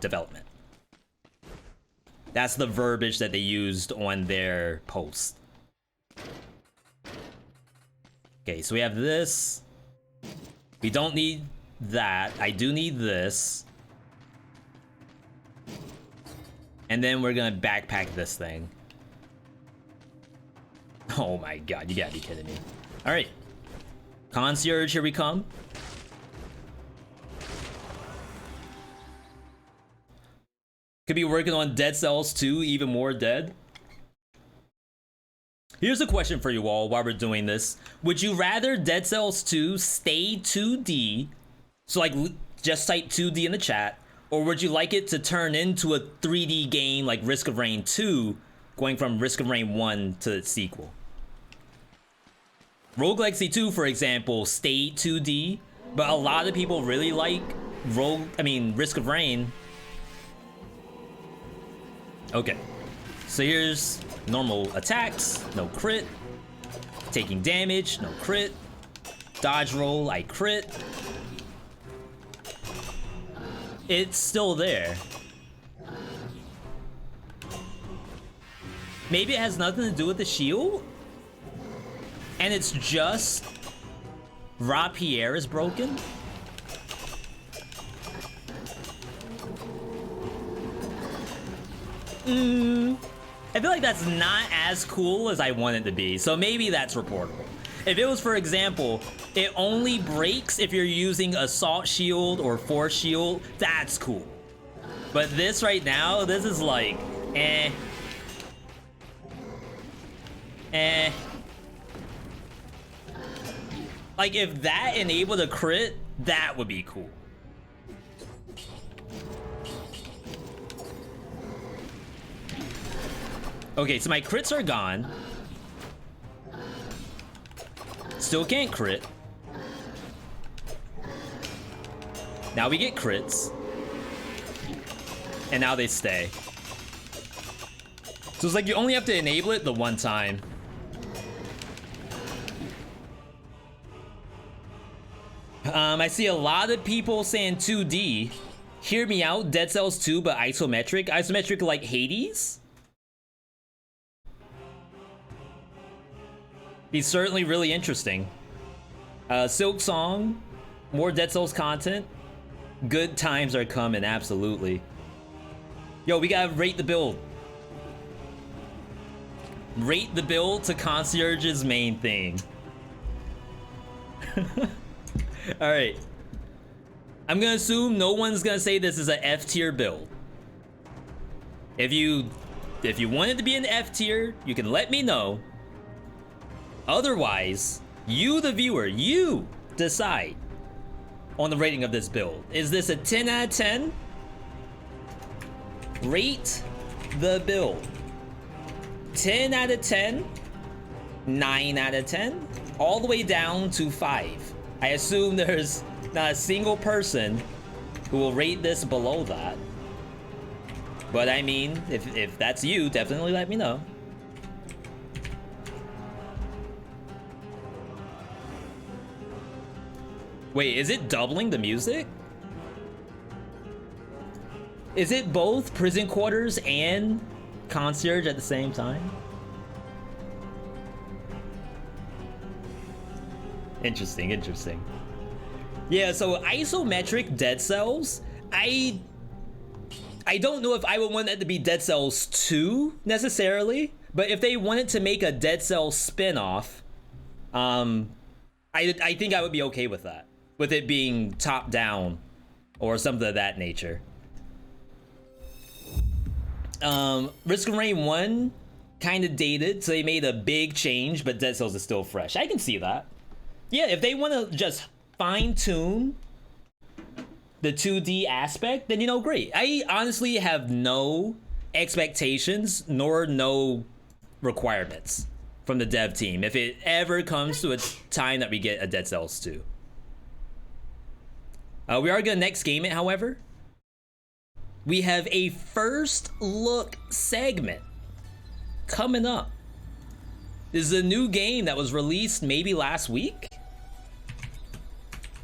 development. That's the verbiage that they used on their post. Okay, so we have this. We don't need that. I do need this. And then we're gonna backpack this thing. Oh my god, you gotta be kidding me. Alright. Concierge, here we come. Could be working on Dead Cells 2, even more dead. Here's a question for you all while we're doing this. Would you rather Dead Cells 2 stay 2D, so like just type 2D in the chat, or would you like it to turn into a 3D game like Risk of Rain 2, going from Risk of Rain 1 to its sequel? Rogue Legacy 2, for example, stayed 2D, but a lot of people really like Risk of Rain. Okay, so here's normal attacks, no crit. Taking damage, no crit. Dodge roll, I crit. It's still there. Maybe it has nothing to do with the shield? And it's just Rapierre is broken? I feel like that's not as cool as I want it to be, so maybe that's reportable. If it was, for example, it only breaks if you're using Assault Shield or Force Shield, that's cool. But this right now, this is like, eh. Like, if that enabled a crit, that would be cool. Okay, so my crits are gone. Still can't crit. Now we get crits. And now they stay. So it's like you only have to enable it the one time. I see a lot of people saying 2D. Hear me out, Dead Cells 2, but isometric. Isometric like Hades? He's certainly really interesting. Silk Song, more Dead Cells content. Good times are coming, absolutely. Yo, we gotta rate the build. Rate the build to Concierge's main thing. Alright. I'm gonna assume no one's gonna say this is an F tier build. If you want it to be an F tier, you can let me know. Otherwise, you the viewer, you decide on the rating of this build. Is this a 10 out of 10? Rate the build. 10 out of 10, 9 out of 10, all the way down to 5. I assume there's not a single person who will rate this below that. But I mean, if that's you, definitely let me know. Wait, is it doubling the music? Is it both Prison Quarters and Concierge at the same time? Interesting, interesting. Yeah, so isometric Dead Cells, I don't know if I would want that to be Dead Cells 2 necessarily, but if they wanted to make a Dead Cells spin-off, I think I would be okay with that. With it being top down or something of that nature. Risk of Rain 1 kind of dated, so they made a big change, but Dead Cells is still fresh. I can see that. Yeah, if they want to just fine-tune the 2D aspect, then, you know, great. I honestly have no expectations nor no requirements from the dev team if it ever comes to a time that we get a Dead Cells 2. We are gonna next game it, however. We have a first look segment coming up. This is a new game that was released maybe last week.